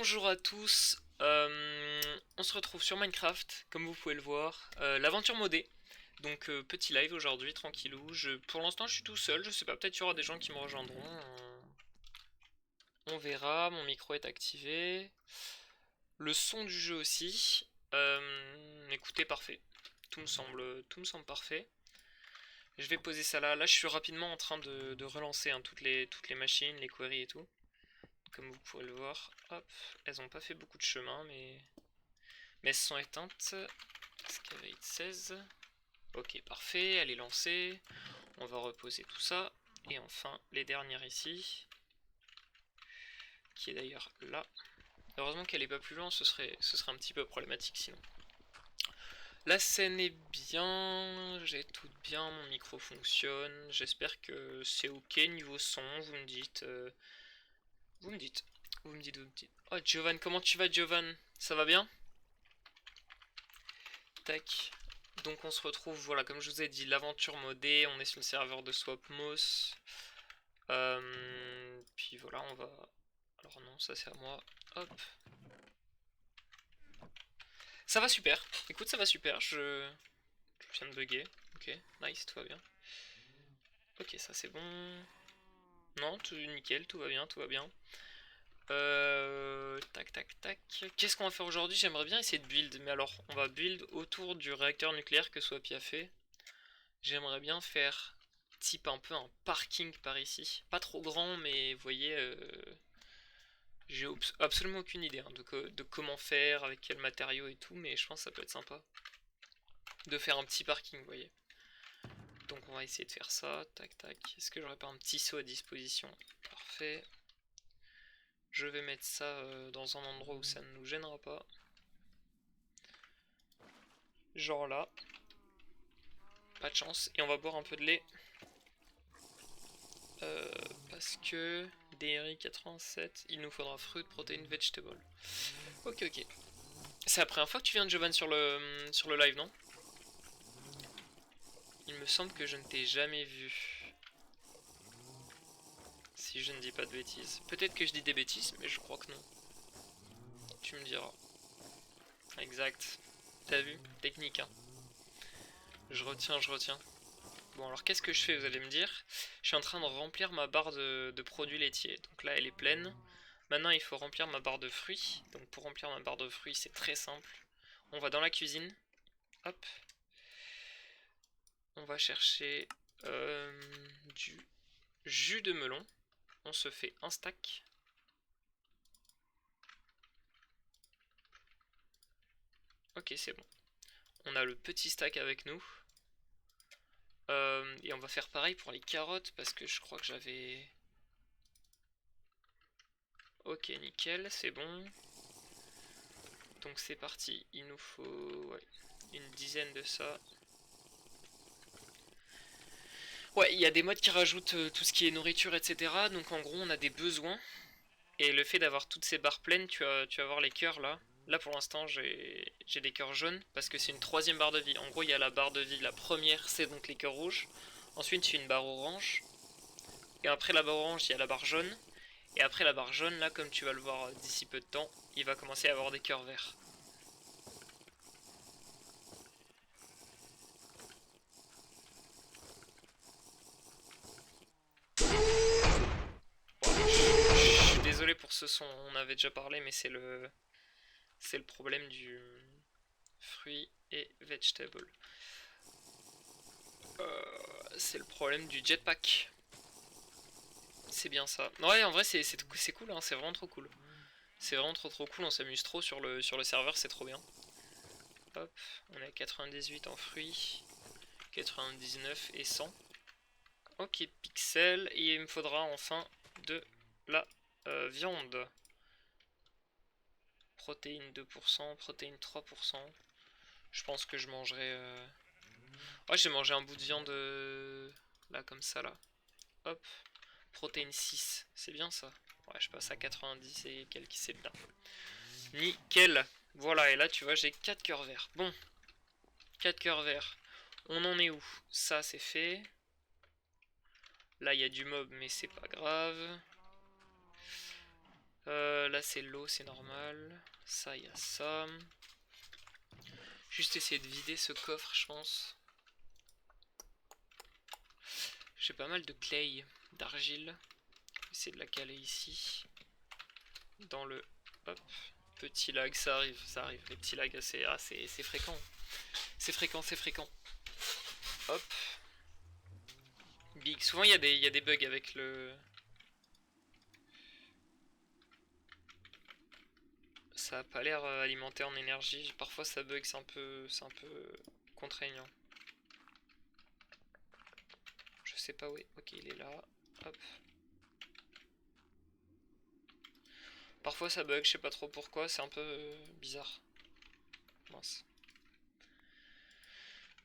Bonjour à tous, on se retrouve sur Minecraft, comme vous pouvez le voir, l'aventure modée. Donc petit live aujourd'hui, tranquillou. Pour l'instant je suis tout seul, je sais pas, peut-être qu'il y aura des gens qui me rejoindront. On verra, mon micro est activé. Le son du jeu aussi. Écoutez, parfait. Tout me semble parfait. Je vais poser ça là. Là je suis rapidement en train de relancer hein, toutes les machines, les queries et tout. Comme vous pouvez le voir, hop, elles ont pas fait beaucoup de chemin, mais elles se sont éteintes. Excavate 16. Ok, parfait, elle est lancée. On va reposer tout ça. Et enfin, les dernières ici, qui est d'ailleurs là. Heureusement qu'elle est pas plus loin, ce serait un petit peu problématique sinon. La scène est bien, j'ai tout bien, mon micro fonctionne. J'espère que c'est ok niveau son, vous me dites. Vous me dites. Vous me dites. Oh, Jovan, comment tu vas, Jovan? Ça va bien? Tac. Donc on se retrouve, voilà, comme je vous ai dit, l'aventure modée, on est sur le serveur de Swapmos. Puis voilà, on va... Alors non, ça c'est à moi. Hop. Ça va super. Écoute, ça va super, je viens de bugger. Ok, nice, tout va bien. Ok, ça c'est bon. Non, tout nickel, tout va bien, tout va bien. Tac, tac, tac. Qu'est-ce qu'on va faire aujourd'hui? J'aimerais bien essayer de build, mais alors, on va build autour du réacteur nucléaire que Swappy a fait. J'aimerais bien faire type un peu un parking par ici. Pas trop grand, mais vous voyez, j'ai absolument aucune idée hein, de comment faire, avec quels matériaux et tout, mais je pense que ça peut être sympa de faire un petit parking, vous voyez. Donc on va essayer de faire ça, tac tac. Est-ce que j'aurais pas un petit saut à disposition? Parfait. Je vais mettre ça dans un endroit où ça ne nous gênera pas. Genre là. Pas de chance. Et on va boire un peu de lait. Parce que DRI 87, il nous faudra fruit, protéines, vegetable. Ok, ok. C'est la première fois que tu viens de Jovan sur le live, non? Il me semble que je ne t'ai jamais vu. Si je ne dis pas de bêtises. Peut-être que je dis des bêtises, mais je crois que non. Tu me diras. Exact. T'as vu? Technique, hein. Je retiens, je retiens. Bon, alors qu'est-ce que je fais, vous allez me dire? Je suis en train de remplir ma barre de produits laitiers. Donc là, elle est pleine. Maintenant, il faut remplir ma barre de fruits. Donc pour remplir ma barre de fruits, c'est très simple. On va dans la cuisine. Hop. On va chercher du jus de melon. On se fait un stack. Ok, c'est bon. On a le petit stack avec nous. Et on va faire pareil pour les carottes parce que je crois que j'avais... Ok, nickel, c'est bon. Donc c'est parti. Il nous faut ouais, une dizaine de ça. Ouais, il y a des mods qui rajoutent tout ce qui est nourriture, etc. Donc en gros, on a des besoins. Et le fait d'avoir toutes ces barres pleines, tu vas voir les cœurs là. Là pour l'instant, j'ai des cœurs jaunes parce que c'est une troisième barre de vie. En gros, il y a la barre de vie. La première, c'est donc les cœurs rouges. Ensuite, c'est une barre orange. Et après la barre orange, il y a la barre jaune. Et après la barre jaune, là, comme tu vas le voir d'ici peu de temps, il va commencer à avoir des cœurs verts. Bon, je suis désolé pour ce son, on avait déjà parlé, mais c'est le problème du fruit et vegetable. C'est le problème du jetpack. C'est bien ça. Ouais, en vrai, c'est cool, hein, c'est vraiment trop cool. C'est vraiment trop cool, on s'amuse trop sur le serveur, c'est trop bien. Hop, on est à 98 en fruits, 99 et 100. Ok, pixel, et il me faudra enfin de la viande. Protéines 2%, protéines 3%. Je pense que je mangerai... Ouais, j'ai mangé un bout de viande là, comme ça, là. Hop, protéines 6, c'est bien ça. Ouais, je passe à 90 et quelques, c'est bien. Nickel. Voilà, et là, tu vois, j'ai 4 cœurs verts. Bon, 4 cœurs verts. On en est où? Ça, c'est fait. Là, il y a du mob, mais c'est pas grave. Là c'est l'eau, c'est normal. Ça, il y a ça. Juste essayer de vider ce coffre, je pense. J'ai pas mal de clay, d'argile. Essayer de la caler ici. Dans le... Hop. Petit lag, ça arrive, ça arrive. Les petits lags, c'est fréquent. C'est fréquent, c'est fréquent. Hop. Big. Souvent, il y a des bugs avec le... Ça a pas l'air alimenté en énergie. Parfois, ça bug, c'est un peu contraignant. Je sais pas où est. Ok, il est là. Hop. Parfois, ça bug, je sais pas trop pourquoi. C'est un peu bizarre. Mince.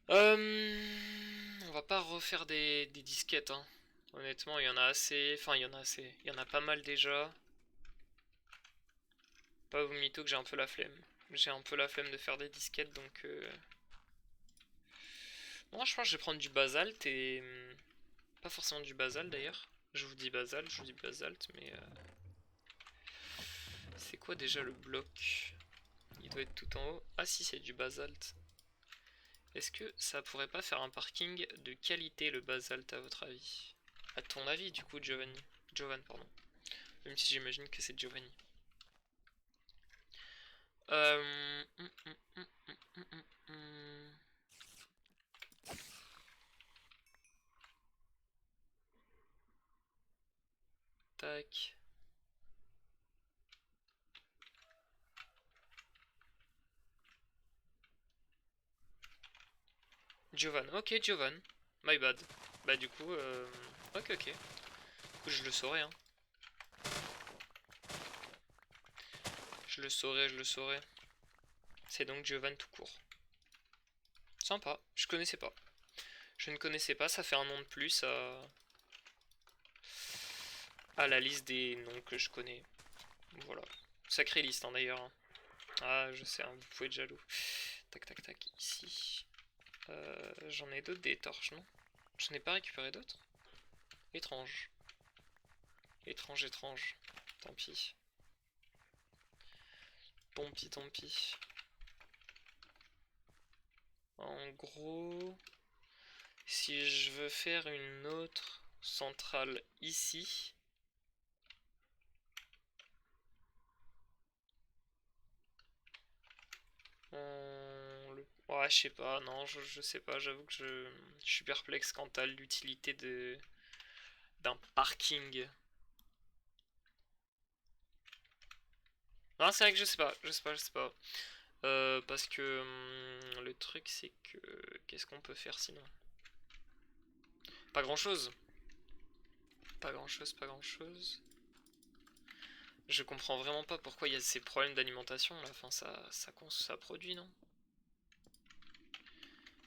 On va pas refaire des disquettes, hein. Honnêtement, il y en a assez. Enfin, il y en a assez. Il y en a pas mal déjà. Pas vous mytho que j'ai un peu la flemme. J'ai un peu la flemme de faire des disquettes, donc... Bon, je pense que je vais prendre du basalte et... Pas forcément du basalte d'ailleurs. Je vous dis basalte, je vous dis basalte, mais... C'est quoi déjà le bloc? Il doit être tout en haut. Ah si, c'est du basalte. Est-ce que ça pourrait pas faire un parking de qualité le basalte à votre avis? À ton avis du coup, Giovanni. Giovanni, pardon. Même si j'imagine que c'est Giovanni. Euh... hum, hum, hum, hum, hum, hum. Tac. Giovanni. Ok, Giovanni. My bad. Bah du coup, ok, ok. Du coup, je le saurais, hein. Je le saurais, je le saurais. C'est donc Giovanni tout court. Sympa. Je connaissais pas. Je ne connaissais pas, ça fait un nom de plus à la liste des noms que je connais. Voilà. Sacrée liste, hein, d'ailleurs, hein. Ah, je sais, hein, vous pouvez être jaloux. Tac, tac, tac, ici. J'en ai d'autres des torches, non? Je n'ai pas récupéré d'autres? Étrange. Étrange, étrange. Tant pis. Tant pis. En gros, si je veux faire une autre centrale ici, ouais, je sais pas, non, je sais pas, j'avoue que je suis perplexe quant à l'utilité d'un parking. Non, c'est vrai que je sais pas, je sais pas, je sais pas. Parce que le truc c'est que... Qu'est-ce qu'on peut faire sinon? Pas grand-chose. Pas grand-chose, pas grand-chose. Je comprends vraiment pas pourquoi il y a ces problèmes d'alimentation là. Enfin, ça produit, non?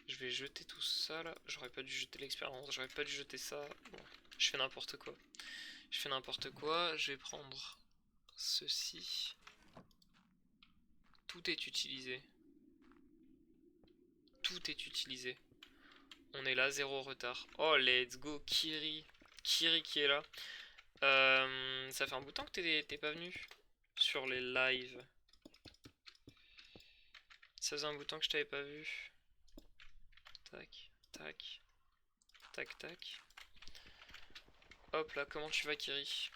Je vais jeter tout ça là. J'aurais pas dû jeter l'expérience, j'aurais pas dû jeter ça. Bon, je fais n'importe quoi. Je fais n'importe quoi. Je vais prendre ceci. Tout est utilisé. Tout est utilisé. On est là, zéro retard. Oh, let's go, Kiri. Kiri qui est là. Ça fait un bout de temps que t'es pas venu sur les lives. Ça faisait un bout de temps que je t'avais pas vu. Tac, tac, tac, tac. Hop là, comment tu vas, Kiri?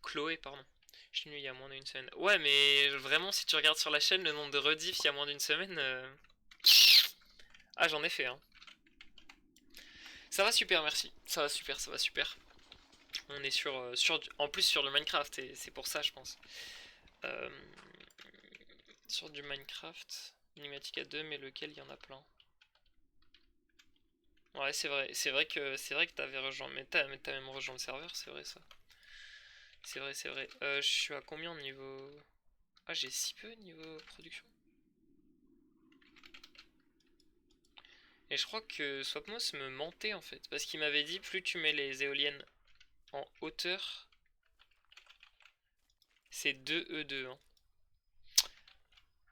Chloé, pardon. Je suis venu il y a moins d'une semaine. Ouais, mais vraiment, si tu regardes sur la chaîne le nombre de rediffs il y a moins d'une semaine. Ah, j'en ai fait, hein. Ça va super, merci. Ça va super, ça va super. On est en plus sur le Minecraft, et c'est pour ça, je pense. Euh, sur du Minecraft, Animatic à 2, mais lequel il y en a plein. Ouais, c'est vrai que t'avais rejoint, mais t'as même rejoint le serveur, c'est vrai ça. C'est vrai, c'est vrai. Je suis à combien au niveau... Ah, j'ai si peu niveau production. Et je crois que Swapmos me mentait en fait, parce qu'il m'avait dit plus tu mets les éoliennes en hauteur, c'est 2E2, hein.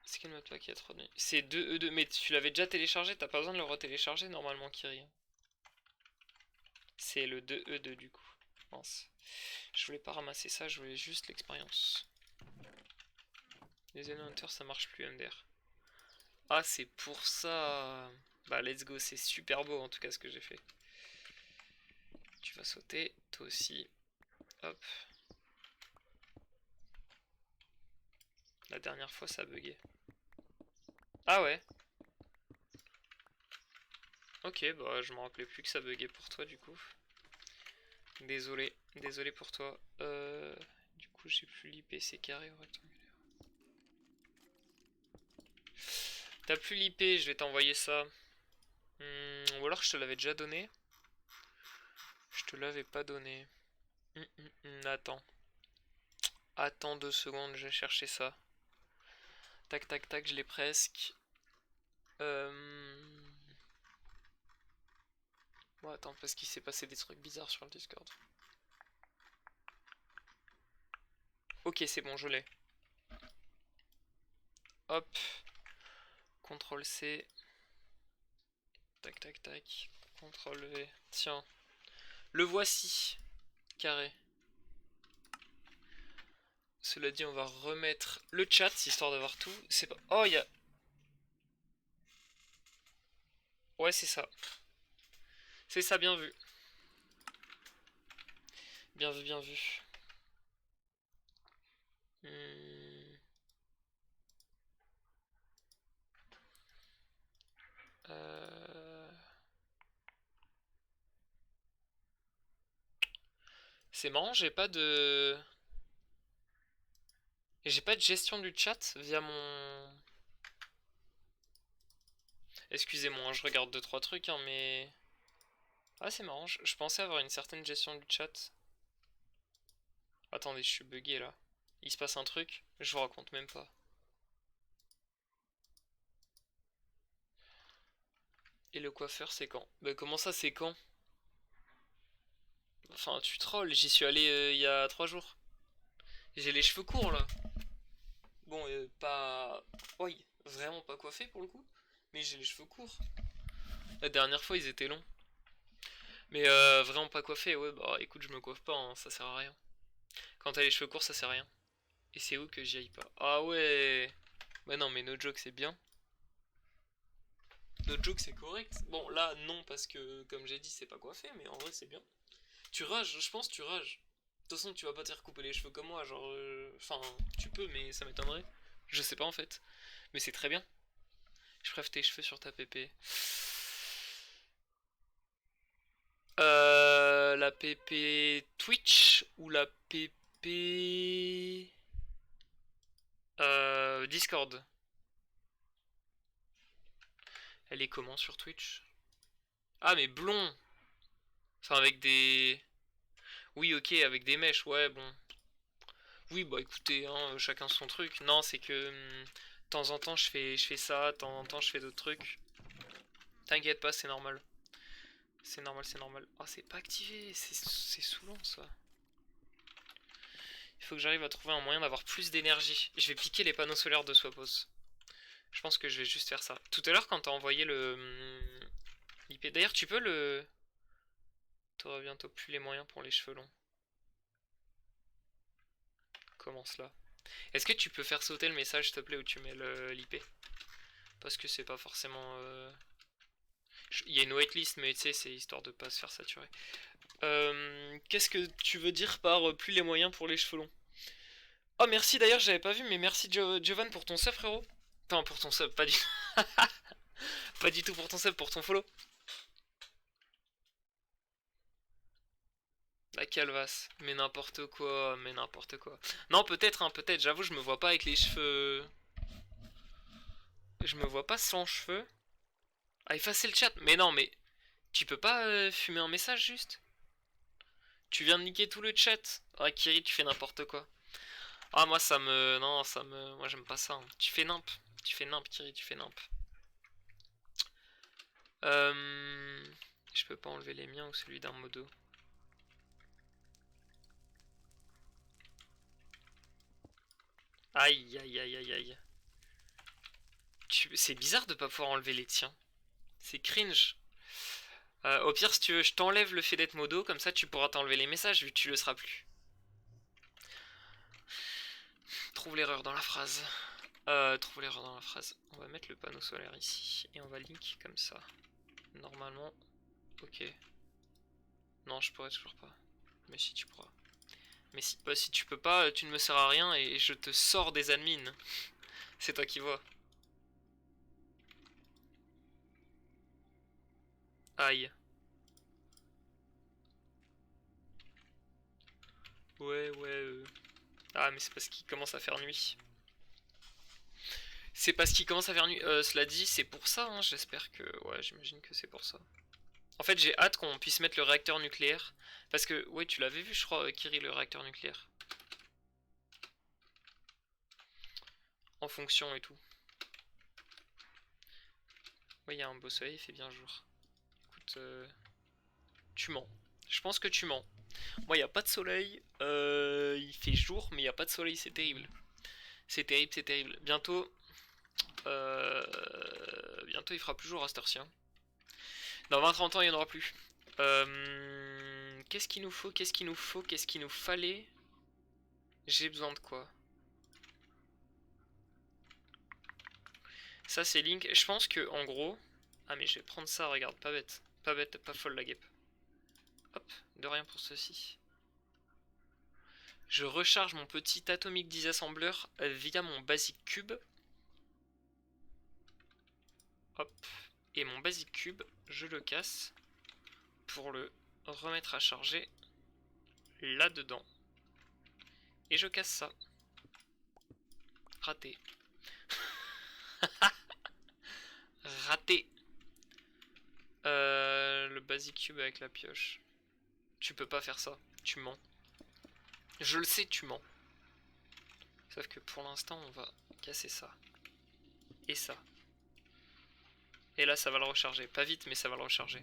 C'est quel mode qui a trop donné? C'est 2E2, mais tu l'avais déjà téléchargé, t'as pas besoin de le retélécharger normalement, Kiri. C'est le 2E2 du coup. Mince. Je voulais pas ramasser ça, je voulais juste l'expérience. Les Hunters ça marche plus MDR. Ah c'est pour ça. Bah let's go, c'est super beau en tout cas ce que j'ai fait. Tu vas sauter, toi aussi. Hop. La dernière fois ça a bugué. Ah ouais. Ok, bah je me rappelais plus que ça buguait pour toi du coup. Désolé, désolé pour toi. Du coup j'ai plus l'IP, c'est carré ou rectangulaire. T'as plus l'IP, je vais t'envoyer ça. Ou alors je te l'avais déjà donné. Je te l'avais pas donné. Attends. Attends 2 secondes, je vais chercher ça. Tac tac tac, je l'ai presque. Bon attends, parce qu'il s'est passé des trucs bizarres sur le Discord. Ok, c'est bon, je l'ai. Hop. CTRL C. Tac tac tac. CTRL V. Tiens. Le voici. Carré. Cela dit, on va remettre le chat, histoire d'avoir tout. C'est pas... Oh, il y a... Ouais, c'est ça. C'est ça, bien vu. Bien vu, bien vu. C'est marrant, j'ai pas de... J'ai pas de gestion du chat via mon... Excusez-moi, hein, je regarde 2-3 trucs, hein, mais... Ah, c'est marrant, je pensais avoir une certaine gestion du chat. Attendez, je suis bugué là. Il se passe un truc, je vous raconte même pas. Et le coiffeur, c'est quand? Bah comment ça, c'est quand? Enfin, tu trolls, j'y suis allé il y a 3 jours. J'ai les cheveux courts là. Bon, pas... Oui, vraiment pas coiffé pour le coup. Mais j'ai les cheveux courts. La dernière fois, ils étaient longs. Mais vraiment pas coiffé, ouais, bah écoute, je me coiffe pas, hein, ça sert à rien. Quand t'as les cheveux courts, ça sert à rien. Et c'est où que j'y aille pas? Ah ouais. Bah non, mais no joke, c'est bien. No joke, c'est correct. Bon, là, non, parce que, comme j'ai dit, c'est pas coiffé, mais en vrai, c'est bien. Tu rages, je pense, tu rages. De toute façon, tu vas pas te faire couper les cheveux comme moi, genre... Enfin, tu peux, mais ça m'étonnerait. Je sais pas, en fait. Mais c'est très bien. Je préfère tes cheveux sur ta pépé. La PP Twitch ou la PP Discord. Elle est comment sur Twitch? Ah mais blond. Enfin avec des... Oui ok avec des mèches, ouais bon. Oui bah écoutez, hein, chacun son truc. Non c'est que de temps en temps je fais ça, de temps en temps je fais d'autres trucs. T'inquiète pas, c'est normal. C'est normal, c'est normal. Oh c'est pas activé, c'est saoulant ça. Il faut que j'arrive à trouver un moyen d'avoir plus d'énergie. Je vais piquer les panneaux solaires de Swapos. Je pense que je vais juste faire ça. Tout à l'heure, quand t'as envoyé le IP, d'ailleurs, tu peux le. T'auras bientôt plus les moyens pour les cheveux longs. Comment cela? Est-ce que tu peux faire sauter le message, s'il te plaît, où tu mets l'IP? Parce que c'est pas forcément. Il y a une waitlist, mais tu sais, c'est histoire de pas se faire saturer. Qu'est-ce que tu veux dire par plus les moyens pour les cheveux longs? Oh, merci d'ailleurs, j'avais pas vu, mais merci Jovan pour ton sub, frérot. Enfin, pour ton sub, pas du. Pas du tout pour ton sub, pour ton follow. La calvasse, mais n'importe quoi, mais n'importe quoi. Non, peut-être, hein, peut-être, j'avoue, je me vois pas avec les cheveux. Je me vois pas sans cheveux. Ah, effacer le chat. Mais non, mais tu peux pas fumer un message juste? Tu viens de niquer tout le chat. Ah, Kiri, tu fais n'importe quoi. Ah, moi, ça me. Non, ça me. Moi, j'aime pas ça, hein. Tu fais nimp. Tu fais nimp, Kiri, tu fais nimp. Je peux pas enlever les miens ou celui d'un modo. Aïe, aïe, aïe, aïe, aïe. C'est bizarre de pas pouvoir enlever les tiens. C'est cringe. Au pire, si tu veux, je t'enlève le fait d'être modo, comme ça tu pourras t'enlever les messages vu que tu le seras plus. Trouve l'erreur dans la phrase. Trouve l'erreur dans la phrase. On va mettre le panneau solaire ici et on va link comme ça. Normalement, ok. Non, je pourrais toujours pas. Mais si tu pourras. Mais si, bah, si tu peux pas, tu ne me sers à rien et je te sors des admins. C'est toi qui vois. Aïe. Ouais. Ah, mais c'est parce qu'il commence à faire nuit. C'est parce qu'il commence à faire nuit. Cela dit, c'est pour ça, hein. J'espère que... Ouais, j'imagine que c'est pour ça. En fait, j'ai hâte qu'on puisse mettre le réacteur nucléaire. Parce que, ouais, tu l'avais vu, je crois, Kiri, le réacteur nucléaire. En fonction et tout. Ouais, il y a un beau soleil, il fait bien jour. Écoute, tu mens. Je pense que tu mens. Moi, il n'y a pas de soleil. Il fait jour, mais il n'y a pas de soleil, c'est terrible. C'est terrible, c'est terrible. Bientôt... bientôt, il fera plus jour à cette heure-ci, hein. Dans 20-30 ans, il n'y en aura plus. Qu'est-ce qu'il nous faut? Qu'est-ce qu'il nous faut? Qu'est-ce qu'il nous fallait? J'ai besoin de quoi? Ça, c'est Link. Je pense que, en gros... Ah, mais je vais prendre ça, regarde, pas bête. Pas bête, pas folle la guêpe. Hop, de rien pour ceci. Je recharge mon petit Atomic Disassembler via mon Basic Cube. Hop. Et mon Basic Cube, je le casse pour le remettre à charger là-dedans. Et je casse ça. Raté. Raté. Le Basic Cube avec la pioche. Tu peux pas faire ça. Tu mens. Je le sais, tu mens. Sauf que pour l'instant, on va casser ça. Et ça. Et là, ça va le recharger. Pas vite, mais ça va le recharger.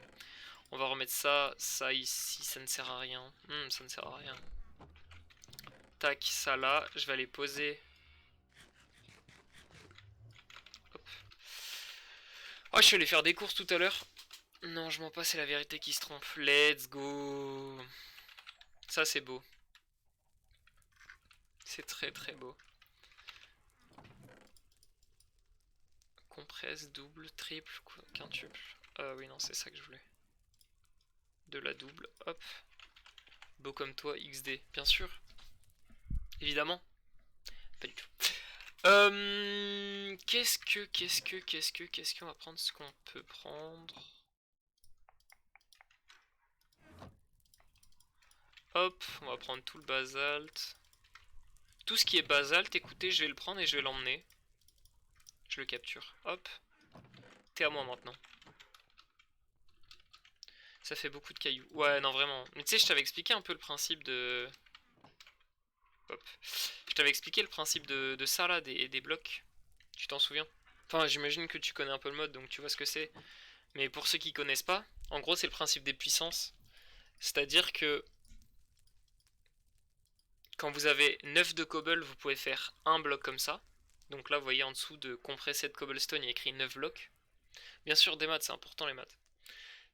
On va remettre ça, ça ici, ça ne sert à rien. Ça ne sert à rien. Tac, ça là, je vais aller poser. Hop. Oh, je suis allé faire des courses tout à l'heure. Non, je mens pas, c'est la vérité qui se trompe. Let's go. Ça, c'est beau. C'est très très beau. Compresse, double, triple, quintuple. Oui, non, c'est ça que je voulais. De la double, hop. Beau comme toi, XD, bien sûr. Évidemment. Pas du tout. Qu'est-ce qu'on va prendre? Ce qu'on peut prendre. Hop, on va prendre tout le basalte. Tout ce qui est basalte, écoutez, je vais le prendre et je vais l'emmener. Je le capture. Hop. T'es à moi maintenant. Ça fait beaucoup de cailloux. Ouais, non, vraiment. Mais tu sais, je t'avais expliqué un peu le principe de... Hop. Je t'avais expliqué le principe de ça, là, des blocs. Tu t'en souviens? Enfin, j'imagine que tu connais un peu le mode, donc tu vois ce que c'est. Mais pour ceux qui connaissent pas, en gros, c'est le principe des puissances. C'est-à-dire que quand vous avez 9 de cobble, vous pouvez faire un bloc comme ça. Donc là, vous voyez en dessous de compressé de cobblestone, il y a écrit 9 blocs. Bien sûr, des maths, c'est important les maths.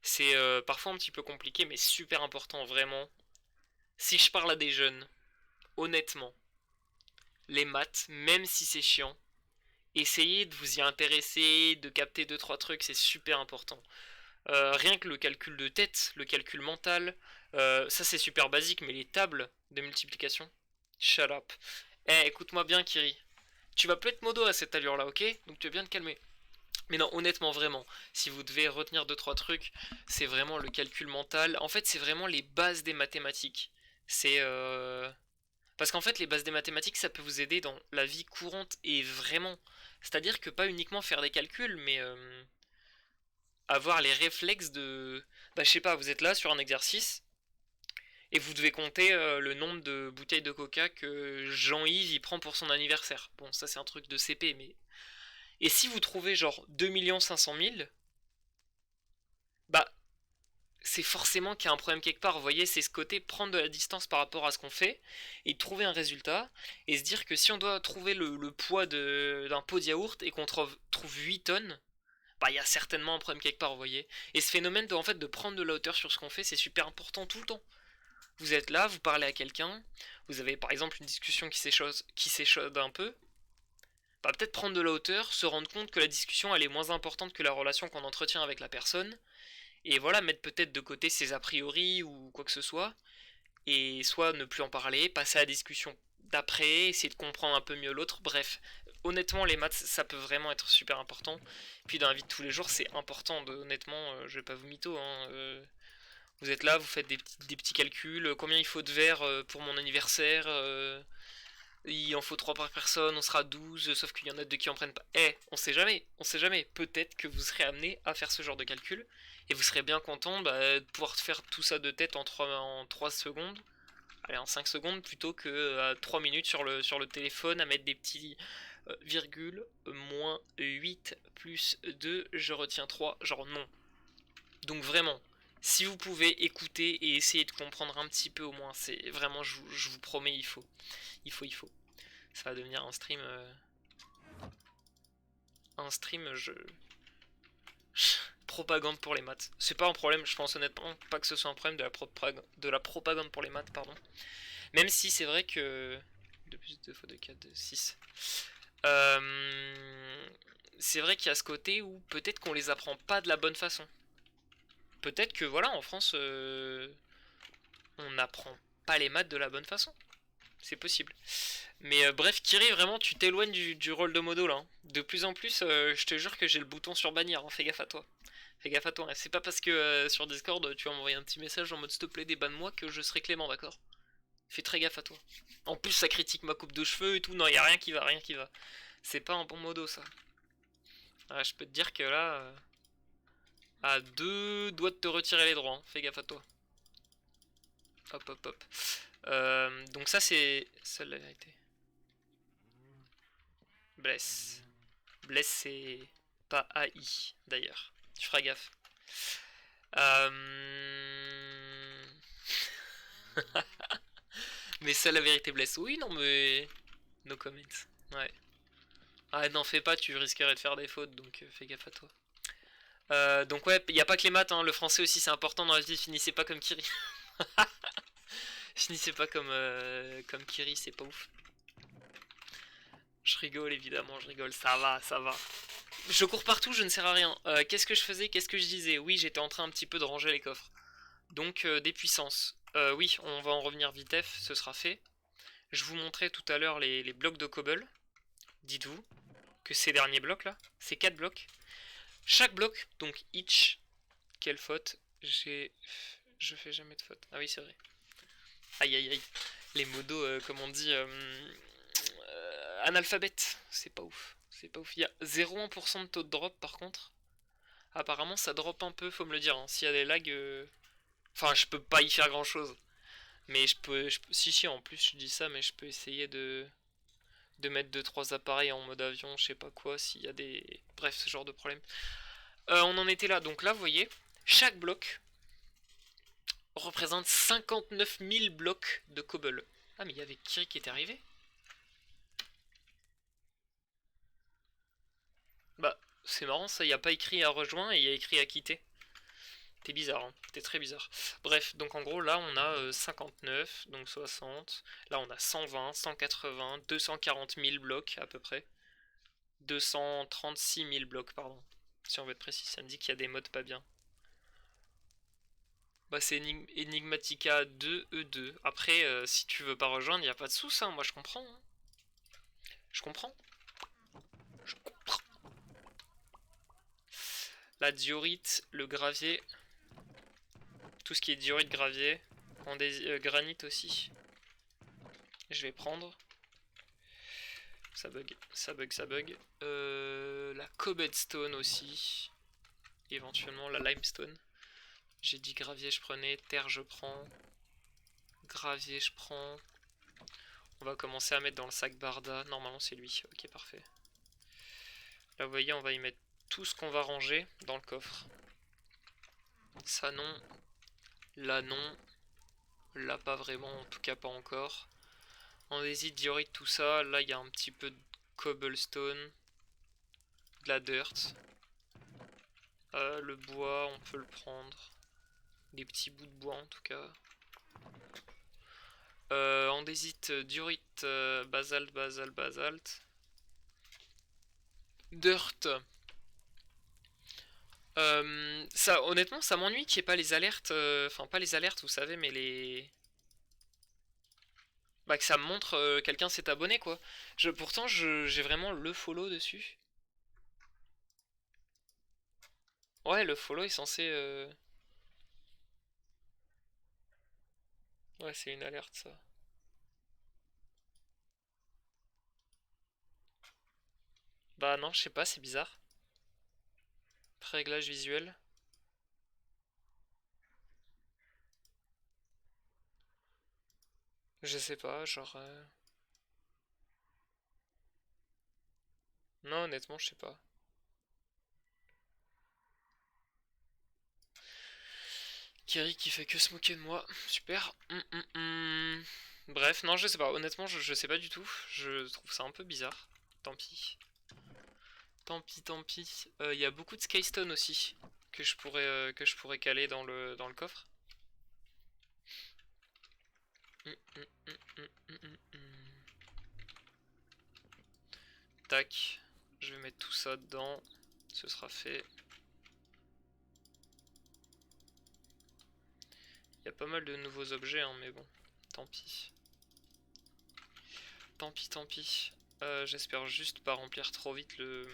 C'est parfois un petit peu compliqué, mais super important, vraiment. Si je parle à des jeunes, honnêtement, les maths, même si c'est chiant, essayez de vous y intéresser, de capter deux trois trucs, c'est super important. Rien que le calcul de tête, le calcul mental, ça c'est super basique, mais les tables de multiplication, shut up. Eh, écoute-moi bien, Kiri. Tu vas plus être modo à cette allure-là, ok? Donc tu vas bien te calmer. Mais non, honnêtement, vraiment, si vous devez retenir deux trois trucs, c'est vraiment le calcul mental. En fait, c'est vraiment les bases des mathématiques. C'est parce qu'en fait, les bases des mathématiques, ça peut vous aider dans la vie courante et vraiment. C'est-à-dire que pas uniquement faire des calculs, mais avoir les réflexes de... Bah, je sais pas, vous êtes là sur un exercice et vous devez compter le nombre de bouteilles de coca que Jean-Yves y prend pour son anniversaire. Bon, ça c'est un truc de CP, mais... Et si vous trouvez genre 2 500 000, bah c'est forcément qu'il y a un problème quelque part. Vous voyez, c'est ce côté prendre de la distance par rapport à ce qu'on fait et trouver un résultat et se dire que si on doit trouver le poids d'un pot de yaourt et qu'on trouve 8 tonnes, bah il y a certainement un problème quelque part, vous voyez. Et ce phénomène de, en fait, de prendre de la hauteur sur ce qu'on fait, c'est super important tout le temps. Vous êtes là, vous parlez à quelqu'un, vous avez par exemple une discussion qui s'échaude un peu, bah peut-être prendre de la hauteur, se rendre compte que la discussion elle est moins importante que la relation qu'on entretient avec la personne, et voilà, mettre peut-être de côté ses a priori ou quoi que ce soit, et soit ne plus en parler, passer à la discussion d'après, essayer de comprendre un peu mieux l'autre, bref. Honnêtement, les maths, ça peut vraiment être super important. Puis dans la vie de tous les jours, c'est important. Honnêtement, je vais pas vous mytho. Hein, vous êtes là, vous faites des petits calculs. Combien il faut de verres pour mon anniversaire il en faut 3 par personne, on sera 12, sauf qu'il y en a 2 qui en prennent pas. Eh, on sait jamais, on sait jamais. Peut-être que vous serez amené à faire ce genre de calcul, et vous serez bien content de pouvoir faire tout ça de tête en 3 secondes, allez, en 5 secondes, plutôt que à 3 minutes sur le téléphone à mettre des petits virgule, moins 8 plus 2, je retiens 3, genre non. Donc vraiment, si vous pouvez écouter et essayer de comprendre un petit peu au moins, c'est vraiment, je vous promets, il faut. Il faut. Ça va devenir un stream. Un stream, propagande pour les maths. C'est pas un problème, je pense honnêtement pas que ce soit un problème de la propagande pour les maths, pardon. Même si c'est vrai que. 2 plus 2 fois 2, 4, 2, 6. C'est vrai qu'il y a ce côté où peut-être qu'on les apprend pas de la bonne façon. Peut-être que voilà, en France, on n'apprend pas les maths de la bonne façon. C'est possible. Mais bref, Kiri, vraiment, tu t'éloignes du rôle de modo là. Hein. De plus en plus, je te jure que j'ai le bouton sur bannir. Hein. Fais gaffe à toi. Fais gaffe à toi. Hein. C'est pas parce que sur Discord, tu vas m'envoyer un petit message en mode s'il te plaît, débanne-moi que je serai clément, d'accord? Fais très gaffe à toi. En plus, ça critique ma coupe de cheveux et tout. Non, y a rien qui va, rien qui va. C'est pas un bon modo ça. Ah, je peux te dire que là, à 2 doigts de te retirer les droits. Hein. Fais gaffe à toi. Hop, hop, hop. Donc ça, c'est seule la vérité. Bless. Bless, c'est pas AI, d'ailleurs. Tu feras gaffe. Mais c'est la vérité, Bless. Oui, non, mais... No comments. Ouais. Ah non, fais pas, tu risquerais de faire des fautes, donc fais gaffe à toi. Donc ouais, y a pas que les maths, hein, le français aussi c'est important dans la vie, finissez pas comme Kiri. Finissez pas comme Kiri, c'est pas ouf. Je rigole évidemment, je rigole, ça va, ça va. Je cours partout, je ne sers à rien. Qu'est-ce que je faisais, qu'est-ce que je disais? Oui, j'étais en train un petit peu de ranger les coffres. Donc des puissances. Oui, on va en revenir vitef, ce sera fait. Je vous montrais tout à l'heure les blocs de cobble. Dites-vous que ces derniers blocs là, ces 4 blocs, chaque bloc, donc each, quelle faute, je fais jamais de faute. Ah oui, c'est vrai. Aïe aïe aïe. Les modos, comme on dit, analphabète. C'est pas ouf. C'est pas ouf. Il y a 0,1% de taux de drop par contre. Apparemment ça drop un peu, faut me le dire. Hein. S'il y a des lags. Enfin, je peux pas y faire grand chose. Mais si, si, en plus je dis ça, mais je peux essayer de mettre 2-3 appareils en mode avion, je sais pas quoi, s'il y a des. Bref, ce genre de problème. On en était là, donc là, vous voyez, chaque bloc représente 59 000 blocs de cobble. Ah, mais il y avait Kiri qui était arrivé. Bah, c'est marrant, ça, il n'y a pas écrit à rejoindre et il y a écrit à quitter. T'es bizarre, hein. T'es très bizarre. Bref, donc en gros, là, on a 59, donc 60. Là, on a 120, 180, 240 000 blocs à peu près. 236 000 blocs, pardon. Si on veut être précis, ça me dit qu'il y a des modes pas bien. Bah, c'est Enigmatica 2 E2. Après, si tu veux pas rejoindre, il n'y a pas de sous, hein. Moi, je comprends. Hein. Je comprends. Je comprends. La diorite, le gravier. Tout ce qui est diorite, gravier. Granit aussi. Je vais prendre. Ça bug, ça bug, ça bug. La cobblestone aussi. Éventuellement la limestone. J'ai dit gravier, je prenais. Terre, je prends. Gravier, je prends. On va commencer à mettre dans le sac Barda. Normalement, c'est lui. Ok, parfait. Là, vous voyez, on va y mettre tout ce qu'on va ranger dans le coffre. Ça, non. Là, non. Là, pas vraiment. En tout cas, pas encore. Andésite, diorite, tout ça. Là, il y a un petit peu de cobblestone. De la dirt. Le bois, on peut le prendre. Des petits bouts de bois en tout cas. Andésite, diorite, basalte. Dirt. Ça, honnêtement, ça m'ennuie qu'il n'y ait pas les alertes. Enfin, pas les alertes, vous savez, mais les. Bah, que ça me montre quelqu'un s'est abonné, quoi. Pourtant, j'ai vraiment le follow dessus. Ouais, le follow est censé. Ouais, c'est une alerte, ça. Bah, non, je sais pas, c'est bizarre. Réglage visuel. Je sais pas, genre. Non, honnêtement, je sais pas. Kerry qui fait que se moquer de moi. Super. Bref, non, je sais pas. Honnêtement, je sais pas du tout. Je trouve ça un peu bizarre. Tant pis. Tant pis. Il y a beaucoup de Skystone aussi que je pourrais caler dans le coffre. Hum, hum, hum, hum, hum, hum, hum. Tac. Je vais mettre tout ça dedans. Ce sera fait. Il y a pas mal de nouveaux objets, hein, mais bon. Tant pis. Tant pis. J'espère juste pas remplir trop vite le.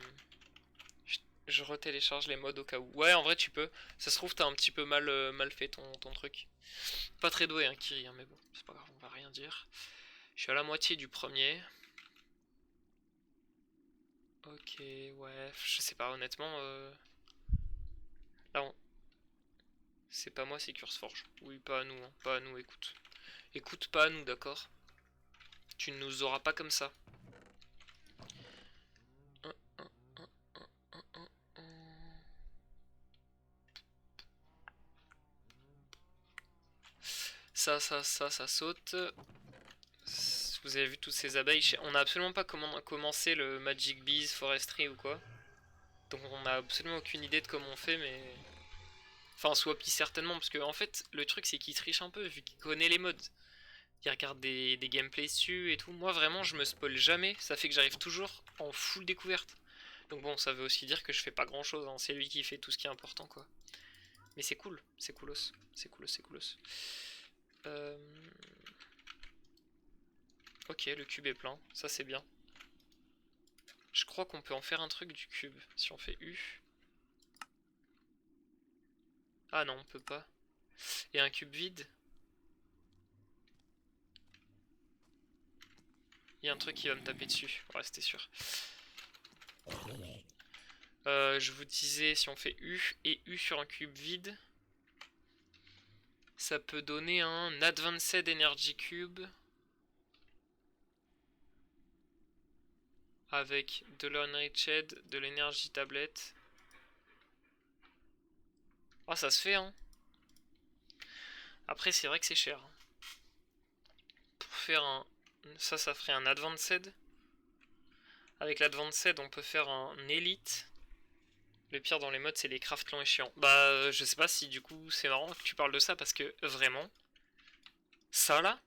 Je retélécharge les modes au cas où. Ouais, en vrai, tu peux. Ça se trouve, t'as un petit peu mal fait ton truc. Pas très doué, hein, Kiri, hein, mais bon, c'est pas grave, on va rien dire. Je suis à la moitié du premier. Ok, ouais, je sais pas, honnêtement. Là, c'est pas moi, c'est CurseForge. Oui, pas à nous, hein, pas à nous, écoute. Écoute, pas à nous, d'accord? Tu ne nous auras pas comme ça. Ça saute. Vous avez vu toutes ces abeilles. On a absolument pas commencé le Magic Bees Forestry ou quoi. Donc on a absolument aucune idée de comment on fait, mais. Enfin, Swappy certainement, parce que en fait, le truc c'est qu'il triche un peu, vu qu'il connaît les modes. Il regarde des gameplays dessus et tout. Moi vraiment, je me spoil jamais. Ça fait que j'arrive toujours en full découverte. Donc bon, ça veut aussi dire que je fais pas grand chose, hein. C'est lui qui fait tout ce qui est important, quoi. Mais c'est cool, c'est coolos. C'est coolos, c'est coolos. Euh... Ok, le cube est plein, ça c'est bien. Je crois qu'on peut en faire un truc du cube. Si on fait U. Ah non, on peut pas. Et un cube vide. Il y a un truc qui va me taper dessus. Ouais, c'était sûr. Je vous disais, si on fait U et U sur un cube vide, ça peut donner un Advanced Energy Cube avec de l'Unreached, de l'énergie tablette. Ah, ça se fait, hein. Après, c'est vrai que c'est cher. Pour faire un. Ça ferait un Advanced. Avec l'Advanced, on peut faire un Elite. Le pire dans les modes, c'est les crafts longs et chiants. Bah, je sais pas si du coup c'est marrant que tu parles de ça parce que vraiment, ça là,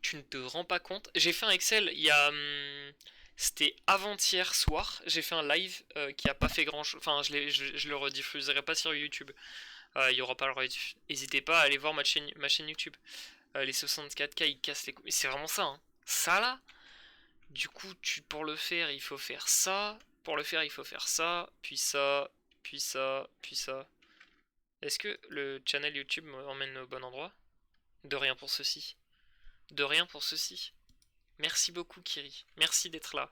tu ne te rends pas compte. J'ai fait un Excel il y a. C'était avant-hier soir. J'ai fait un live qui a pas fait grand chose. Enfin, je le rediffuserai pas sur YouTube. Il y aura pas le rediff. N'hésitez pas à aller voir ma chaîne YouTube. Les 64K ils cassent les couilles. Mais c'est vraiment ça, hein. Ça là, du coup, pour le faire, il faut faire ça. Pour le faire, il faut faire ça. Puis ça. Puis ça. Puis ça. Est-ce que le channel YouTube m'emmène au bon endroit? De rien pour ceci. De rien pour ceci. Merci beaucoup, Kiri. Merci d'être là.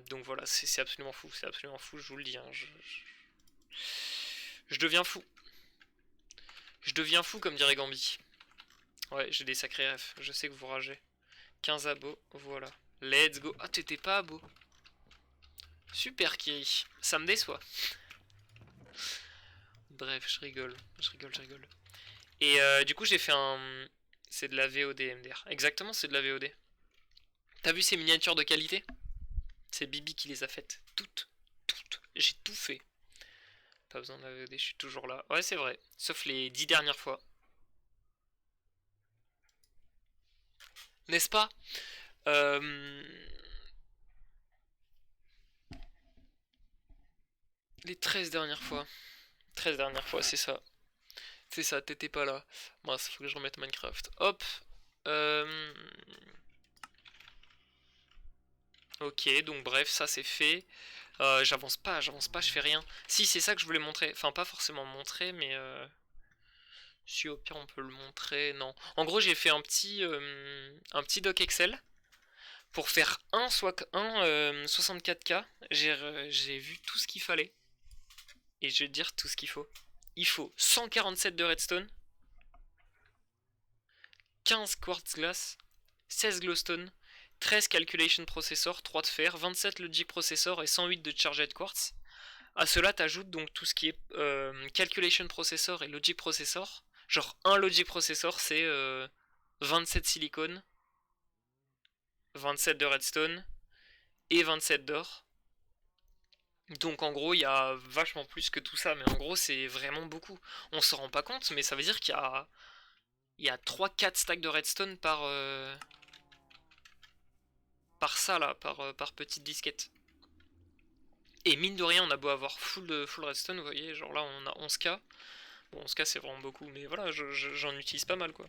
Donc voilà, c'est absolument fou. C'est absolument fou, je vous le dis, hein. Je deviens fou. Je deviens fou, comme dirait Gambi. Ouais, j'ai des sacrés refs. Je sais que vous ragez. 15 abos, voilà. Let's go. Ah, t'étais pas abo. Super, Kiri. Ça me déçoit. Bref, je rigole. Je rigole. Et du coup, j'ai fait un. C'est de la VOD, MDR. Exactement, c'est de la VOD. T'as vu ces miniatures de qualité? C'est Bibi qui les a faites. Toutes. Toutes. J'ai tout fait. Pas besoin d'AED, je suis toujours là. Ouais, c'est vrai. Sauf les 10 dernières fois. N'est-ce pas? Les 13 dernières fois. 13 dernières fois, c'est ça. C'est ça, t'étais pas là. Mince, faut que je remette Minecraft. Hop. Ok, donc bref, ça c'est fait. J'avance pas, je fais rien. Si, c'est ça que je voulais montrer. Enfin, pas forcément montrer, mais... Si au pire on peut le montrer, non. En gros, j'ai fait un petit doc Excel pour faire un 64K. J'ai vu tout ce qu'il fallait. Et je vais te dire tout ce qu'il faut. Il faut 147 de redstone, 15 quartz glass, 16 glowstone, 13 calculation processor, 3 de fer, 27 logic processor et 108 de charged quartz. À cela, t'ajoutes donc tout ce qui est calculation processor et logic processor. Genre, un logic processor, c'est 27 silicone, 27 de redstone et 27 d'or. Donc en gros, il y a vachement plus que tout ça, mais en gros, c'est vraiment beaucoup. On s'en rend pas compte, mais ça veut dire qu'il y a 3-4 stacks de redstone par ça là, par petite disquette. Et mine de rien, on a beau avoir full redstone, vous voyez, genre là on a 11K. Bon, 11K c'est vraiment beaucoup, mais voilà, j'en utilise pas mal quoi.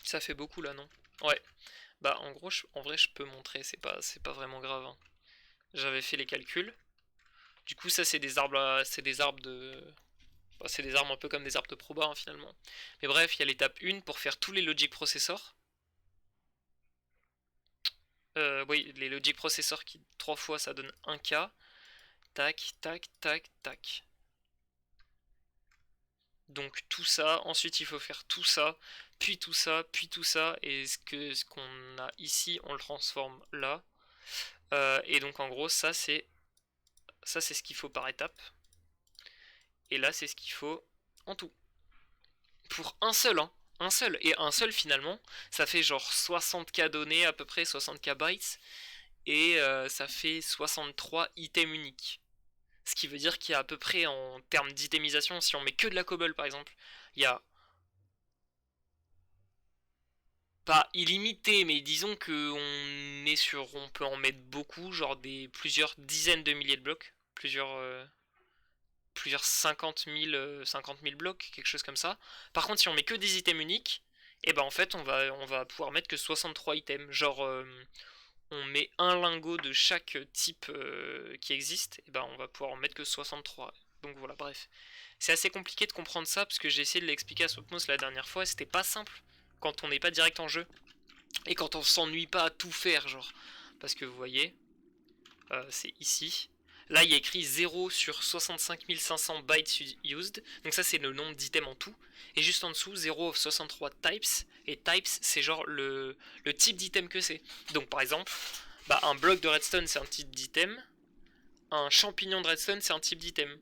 Ça fait beaucoup là, non? Ouais. Bah en gros, en vrai, je peux montrer, c'est pas vraiment grave, hein. J'avais fait les calculs. Du coup, ça c'est des arbres, c'est des arbres de... Bah, c'est des arbres un peu comme des arbres de proba hein, finalement. Mais bref, il y a l'étape 1 pour faire tous les logic processors. Oui, les logic processors qui 3 fois ça donne 1K. Tac, tac, tac, tac. Donc tout ça, ensuite il faut faire tout ça, puis tout ça, puis tout ça, et ce qu'on a ici, on le transforme là. Et donc en gros, ça c'est ce qu'il faut par étape. Et là, c'est ce qu'il faut en tout. Pour un seul, hein. Un seul. Et un seul finalement, ça fait genre 60K données, à peu près 60K bytes. Et ça fait 63 items uniques. Ce qui veut dire qu'il y a à peu près en termes d'itemisation, si on met que de la cobble par exemple, il y a pas illimité, mais disons que on peut en mettre beaucoup, genre plusieurs dizaines de milliers de blocs, plusieurs 50 000 blocs, quelque chose comme ça. Par contre, si on met que des items uniques, et ben en fait, on va pouvoir mettre que 63 items. Genre, on met un lingot de chaque type qui existe, et ben on va pouvoir en mettre que 63. Donc voilà, bref. C'est assez compliqué de comprendre ça parce que j'ai essayé de l'expliquer à Swapmos la dernière fois et c'était pas simple quand on n'est pas direct en jeu et quand on s'ennuie pas à tout faire, genre. Parce que vous voyez, c'est ici. Là, il y a écrit 0 sur 65 500 bytes used. Donc ça, c'est le nombre d'items en tout. Et juste en dessous, 0 of 63 types. Et types, c'est genre le type d'item que c'est. Donc par exemple, bah, un bloc de redstone, c'est un type d'item. Un champignon de redstone, c'est un type d'item.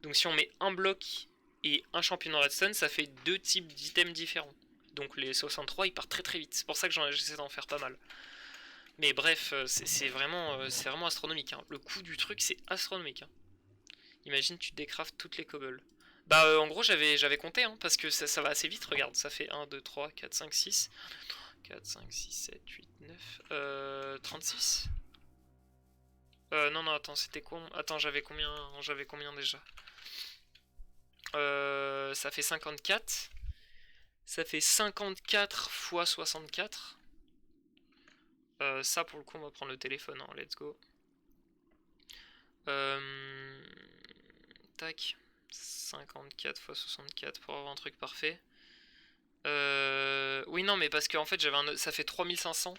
Donc si on met un bloc et un champignon de redstone, ça fait deux types d'items différents. Donc les 63, ils partent très très vite. C'est pour ça que j'essaie d'en faire pas mal. Mais bref, c'est vraiment astronomique, hein. Le coût du truc, c'est astronomique, hein. Imagine, tu décraftes toutes les cobbles. Bah, en gros, j'avais compté, hein, parce que ça va assez vite. Regarde, ça fait 1, 2, 3, 4, 5, 6. 4, 5, 6, 7, 8, 9. 36. Non, non, attends, c'était quoi? Attends, j'avais combien déjà? Ça fait 54. Ça fait 54 fois 64. Ça, pour le coup, on va prendre le téléphone, hein. Let's go. Tac. 54 x 64 pour avoir un truc parfait. Oui, non, mais parce qu'en fait, ça fait 3500.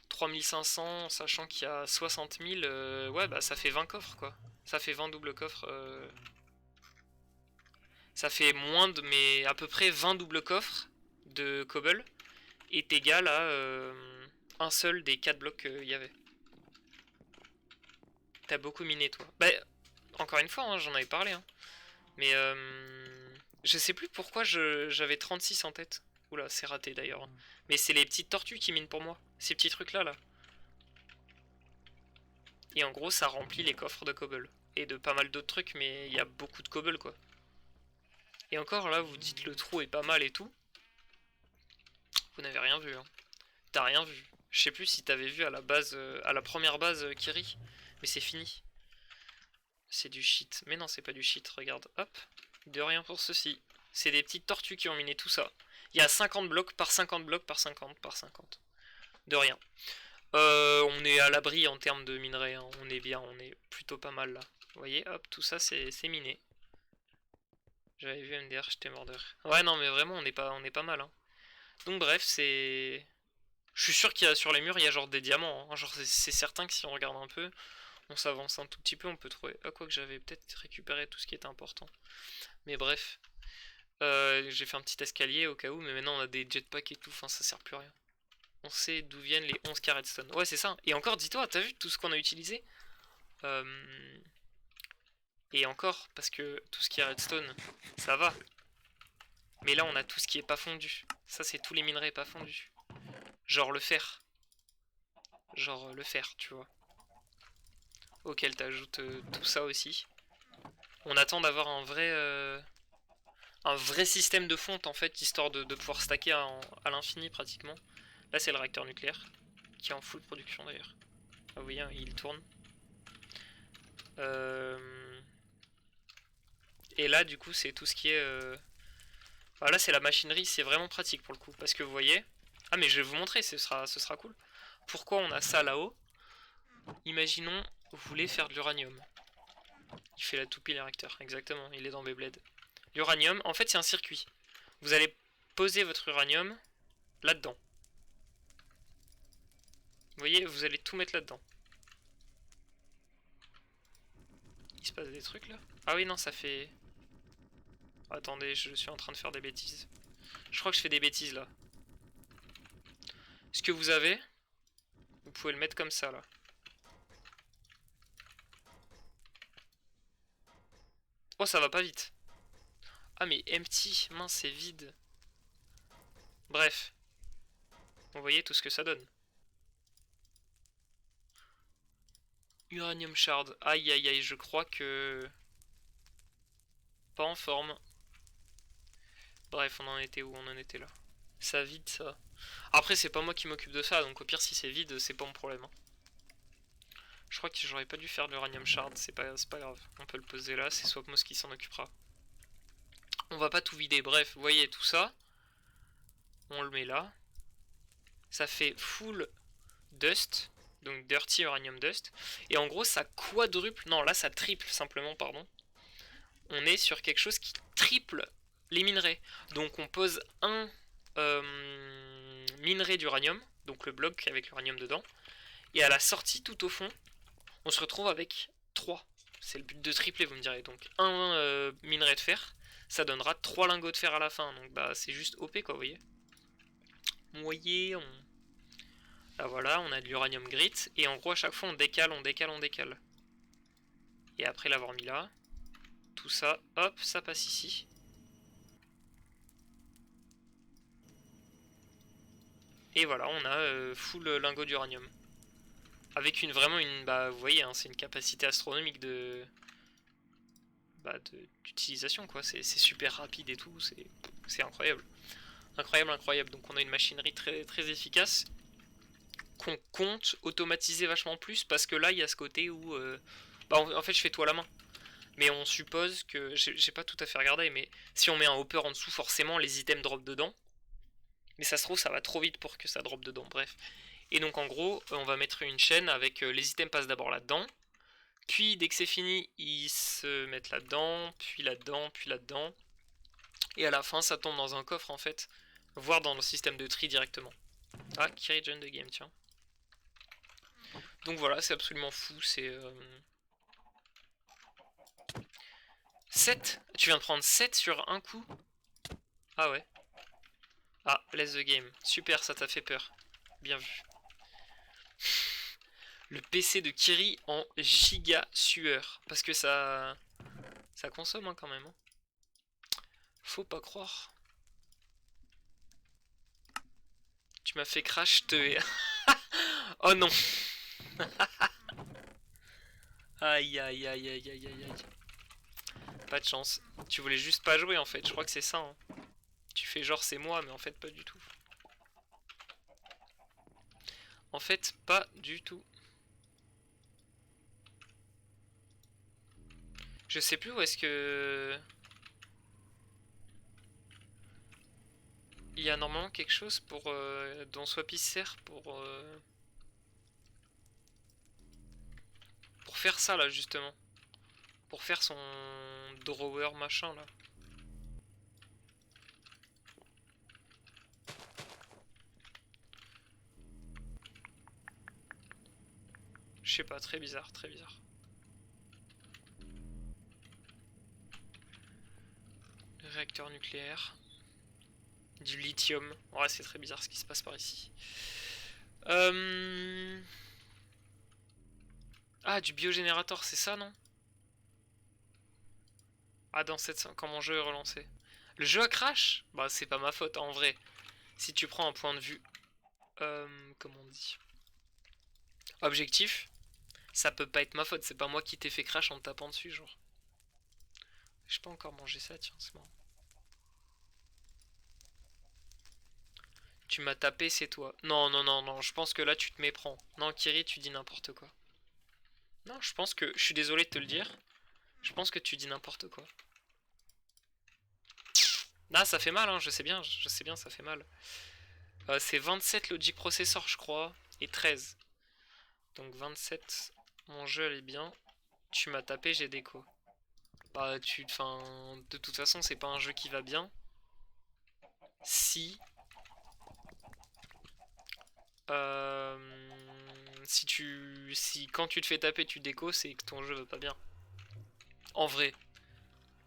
3500, sachant qu'il y a 60 000. Ouais, bah ça fait 20 coffres, quoi. Ça fait 20 doubles coffres. Ça fait moins de. Mais à peu près 20 doubles coffres de cobble est égal à un seul des 4 blocs qu'il y avait. T'as beaucoup miné, toi. Bah, encore une fois, hein, j'en avais parlé, hein. Mais je sais plus pourquoi j'avais 36 en tête. Oula, c'est raté d'ailleurs, hein. Mais c'est les petites tortues qui minent pour moi. Ces petits trucs là, là. Et en gros, ça remplit les coffres de cobble. et de pas mal d'autres trucs, mais il y a beaucoup de cobble quoi. Et encore là, vous dites le trou est pas mal et tout. Vous n'avez rien vu, hein. T'as rien vu. Je sais plus si t'avais vu à la base, à la première base Kiri, mais c'est fini. C'est du shit. Mais non, c'est pas du shit, regarde. Hop. De rien pour ceci. C'est des petites tortues qui ont miné tout ça. Il y a 50 blocs par 50 blocs par 50 par 50. De rien. On est à l'abri en termes de minerais, hein. On est bien, on est plutôt pas mal là. Vous voyez, hop, tout ça c'est miné. J'avais vu MDR, j'étais mort de rire. Ouais, non, mais vraiment, on est pas mal, hein. Donc bref, c'est... Je suis sûr qu'il y a sur les murs, il y a genre des diamants, hein. Genre c'est certain que si on regarde un peu, on s'avance un tout petit peu, on peut trouver... Ah, quoi que j'avais peut-être récupéré tout ce qui était important. Mais bref. J'ai fait un petit escalier au cas où, mais maintenant on a des jetpacks et tout, enfin ça sert plus à rien. On sait d'où viennent les 11 carrés de stone. Ouais, c'est ça. Et encore, dis-toi, t'as vu tout ce qu'on a utilisé? Et encore, parce que tout ce qui est redstone, ça va. Mais là, on a tout ce qui est pas fondu. Ça, c'est tous les minerais pas fondus. Genre le fer. Genre le fer, tu vois. Auquel t'ajoutes tout ça aussi. On attend d'avoir un vrai système de fonte, en fait, histoire de pouvoir stacker à l'infini, pratiquement. Là, c'est le réacteur nucléaire, qui est en full production, d'ailleurs. Ah, vous voyez, hein, il tourne. Et là, du coup, c'est tout ce qui est... Enfin, là, c'est la machinerie, c'est vraiment pratique pour le coup. Parce que vous voyez... Ah, mais je vais vous montrer, ce sera cool. Pourquoi on a ça là-haut? Imaginons, vous voulez faire de l'uranium. Il fait la toupie, le réacteur, exactement, il est dans Beyblade. L'uranium, en fait, c'est un circuit. Vous allez poser votre uranium là-dedans. Vous voyez, vous allez tout mettre là-dedans. Il se passe des trucs là? Ah oui, non, ça fait... Attendez, je suis en train de faire des bêtises. Je crois que je fais des bêtises là. Ce que vous avez, vous pouvez le mettre comme ça là. Oh, ça va pas vite. Ah, mais empty, mince, c'est vide. Bref. Vous voyez tout ce que ça donne. Uranium shard. Aïe aïe aïe, je crois que... Pas en forme. Bref, on en était où? On en était là. Ça vide ça. Après, c'est pas moi qui m'occupe de ça, donc au pire, si c'est vide, c'est pas mon problème, hein. Je crois que j'aurais pas dû faire de l'uranium shard, c'est pas grave. On peut le poser là, c'est Swapmos qui s'en occupera. On va pas tout vider, bref, vous voyez tout ça. On le met là. Ça fait full dust, donc dirty uranium dust. Et en gros, ça quadruple, non là ça triple simplement, pardon. On est sur quelque chose qui triple les minerais. Donc on pose un minerai d'uranium, donc le bloc avec l'uranium dedans. Et à la sortie, tout au fond, on se retrouve avec 3. C'est le but de tripler, vous me direz. Donc un minerai de fer, ça donnera 3 lingots de fer à la fin. Donc bah c'est juste OP quoi, vous voyez. Vous voyez, là voilà, on a de l'uranium grit. Et en gros, à chaque fois, on décale, on décale, on décale. Et après l'avoir mis là, tout ça, hop, ça passe ici. Et voilà, on a full lingot d'uranium. Avec vraiment une... Bah vous voyez, hein, c'est une capacité astronomique de... Bah d'utilisation quoi. C'est super rapide et tout, c'est incroyable. Incroyable, incroyable. Donc on a une machinerie très, très efficace qu'on compte automatiser vachement plus parce que là il y a ce côté où... Bah en fait je fais tout à la main. Mais on suppose que... J'ai pas tout à fait regardé, mais si on met un hopper en dessous, forcément les items drop dedans. Mais ça se trouve, ça va trop vite pour que ça drop dedans, bref. Et donc en gros, on va mettre une chaîne avec les items passent d'abord là-dedans. Puis dès que c'est fini, ils se mettent là-dedans, puis là-dedans, puis là-dedans. Et à la fin, ça tombe dans un coffre en fait. Voire dans le système de tri directement. Ah, Kiri join the game, tiens. Donc voilà, c'est absolument fou, c'est... 7. Tu viens de prendre 7 sur un coup. Ah ouais. Ah, let's the game. Super, ça t'a fait peur. Bien vu. Le PC de Kiri en giga sueur. Parce que ça consomme hein, quand même. Hein. Faut pas croire. Tu m'as fait crash te... Oh non. Aïe aïe aïe aïe aïe aïe aïe. Pas de chance. Tu voulais juste pas jouer en fait, je crois que c'est ça. Hein. Tu fais genre c'est moi, mais en fait pas du tout. En fait, pas du tout. Je sais plus où est-ce que... Il y a normalement quelque chose pour... dont Swappy sert pour faire ça là justement. Pour faire son drawer machin là. Je sais pas, très bizarre, très bizarre. Réacteur nucléaire. Du lithium. Ouais, c'est très bizarre ce qui se passe par ici. Ah, du biogénérateur, c'est ça, non? Ah, quand mon jeu est relancé. Le jeu a crash? Bah, c'est pas ma faute, en vrai. Si tu prends un point de vue... comment on dit? Objectif, ça peut pas être ma faute. C'est pas moi qui t'ai fait crash en te tapant dessus, genre. J'ai pas encore mangé ça, tiens, c'est marrant. Tu m'as tapé, c'est toi. Non, non, non, non, je pense que là, tu te méprends. Non, Kiri, tu dis n'importe quoi. Non, je pense que... Je suis désolé de te le dire. Je pense que tu dis n'importe quoi. Ah, ça fait mal, hein, je sais bien, ça fait mal. C'est 27 logic processor, je crois, et 13. Donc 27, mon jeu elle est bien. Tu m'as tapé, j'ai déco. Bah, enfin, de toute façon, c'est pas un jeu qui va bien. Si, euh, si quand tu te fais taper, tu déco, c'est que ton jeu va pas bien. En vrai,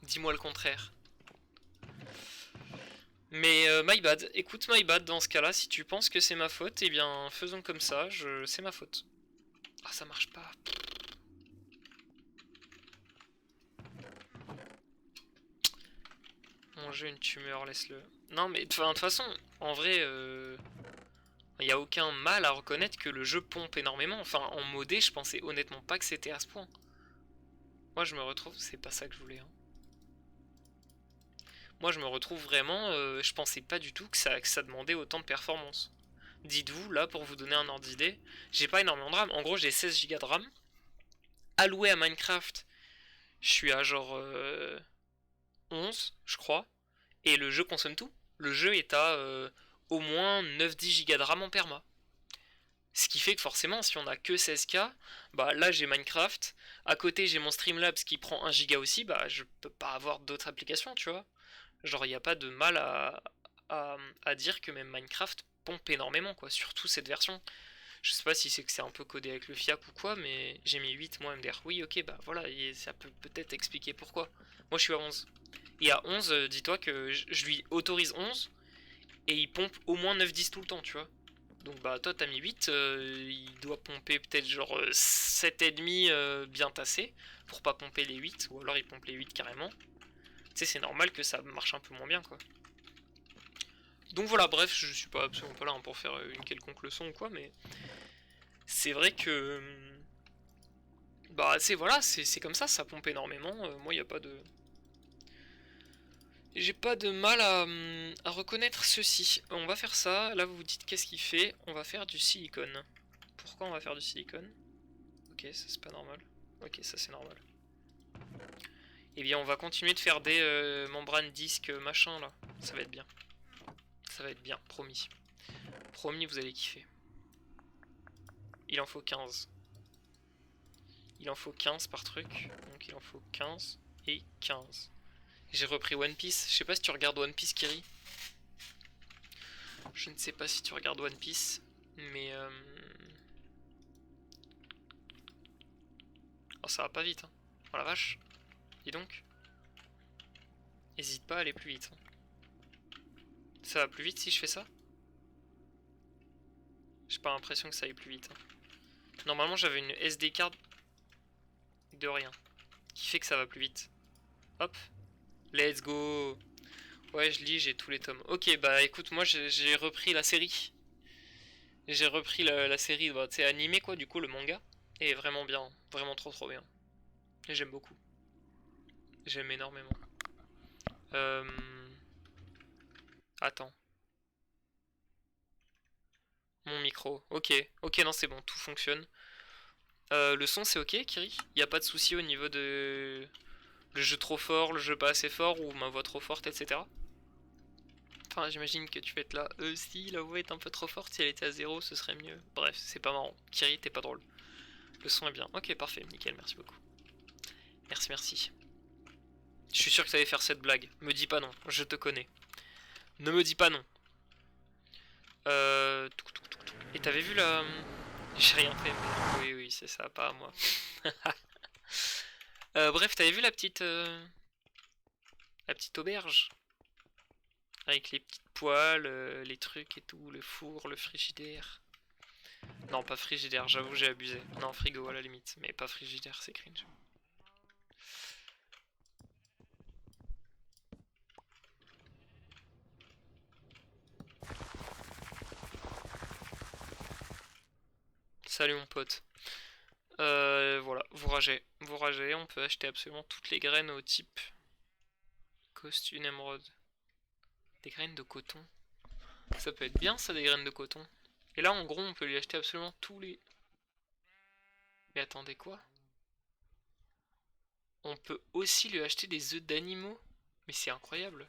dis-moi le contraire. Mais my bad, écoute my bad dans ce cas-là, si tu penses que c'est ma faute, eh bien faisons comme ça, c'est ma faute. Ah ça marche pas. Mon jeu une tumeur, laisse-le. Non mais de toute façon, en vrai, il n'y a aucun mal à reconnaître que le jeu pompe énormément. Enfin en modé, je pensais honnêtement pas que c'était à ce point. Moi je me retrouve, c'est pas ça que je voulais. Hein. Moi je me retrouve vraiment, je pensais pas du tout que ça demandait autant de performance. Dites-vous, là, pour vous donner un ordre d'idée, j'ai pas énormément de RAM. En gros, j'ai 16 Go de RAM. Alloué à Minecraft, je suis à genre 11, je crois. Et le jeu consomme tout. Le jeu est à au moins 9-10 Go de RAM en perma. Ce qui fait que forcément, si on a que 16K, bah là j'ai Minecraft. À côté, j'ai mon Streamlabs qui prend 1 Go aussi. Bah je peux pas avoir d'autres applications, tu vois. Genre, il n'y a pas de mal à dire que même Minecraft pompe énormément, quoi. Surtout cette version. Je sais pas si c'est que c'est un peu codé avec le FIAC ou quoi, mais j'ai mis 8 moi MDR. Oui, ok, bah voilà, et ça peut peut-être expliquer pourquoi. Moi je suis à 11. Et à 11, dis-toi que je lui autorise 11 et il pompe au moins 9-10 tout le temps, tu vois. Donc bah toi t'as mis 8, il doit pomper peut-être genre 7,5 bien tassé pour pas pomper les 8, ou alors il pompe les 8 carrément. Tu sais, c'est normal que ça marche un peu moins bien quoi. Donc voilà, bref, je suis pas absolument pas là hein, pour faire une quelconque leçon ou quoi, mais c'est vrai que bah c'est voilà, c'est comme ça pompe énormément. Moi, il y a pas de j'ai pas de mal à reconnaître ceci. On va faire ça. Là, vous vous dites qu'est-ce qu'il fait? On va faire du silicone. Pourquoi on va faire du silicone? Ok, ça c'est pas normal. Ok, ça c'est normal. Eh bien, on va continuer de faire des membranes disques machin là. Ça va être bien. Ça va être bien, promis. Promis, vous allez kiffer. Il en faut 15. Il en faut 15 par truc. Donc il en faut 15 et 15. J'ai repris One Piece. Je sais pas si tu regardes One Piece, Kiri. Je ne sais pas si tu regardes One Piece. Mais... Oh, ça va pas vite. Hein. Oh la vache. Dis donc. Hésite pas à aller plus vite. Hein. Ça va plus vite si je fais ça? J'ai pas l'impression que ça aille plus vite. Hein. Normalement, j'avais une SD card de rien. Qui fait que ça va plus vite. Hop. Let's go. Ouais, je lis, j'ai tous les tomes. Ok, bah écoute, moi j'ai repris la série. J'ai repris la série, bah, tu sais, animée quoi, du coup, le manga. Et vraiment bien, vraiment trop bien. Et j'aime beaucoup. J'aime énormément. Euh... Attends. Mon micro. Ok. Ok, non, c'est bon, tout fonctionne. Le son, c'est ok, Kiri? Y a pas de souci au niveau de... Le jeu trop fort, le jeu pas assez fort, ou ma voix trop forte, etc. Enfin, j'imagine que tu vas être là. Si la voix est un peu trop forte, si elle était à zéro, ce serait mieux. Bref, c'est pas marrant. Kiri, t'es pas drôle. Le son est bien. Ok, parfait, nickel, merci beaucoup. Merci, merci. Je suis sûr que t'allais faire cette blague. Me dis pas non, je te connais. Ne me dis pas non. Et t'avais vu la... J'ai rien fait, mais... Oui, oui, c'est ça, pas à moi. Bref, t'avais vu la petite... La petite auberge? Avec les petites poêles, les trucs et tout, le four, le frigidaire. Non, pas frigidaire, j'avoue, j'ai abusé. Non, frigo à la limite, mais pas frigidaire, c'est cringe. Salut mon pote. Voilà, vous ragez, on peut acheter absolument toutes les graines au type Coste une émeraude. Des graines de coton. Ça peut être bien ça, des graines de coton. Et là, en gros, on peut lui acheter absolument tous les... Mais attendez, quoi? On peut aussi lui acheter des œufs d'animaux? Mais c'est incroyable.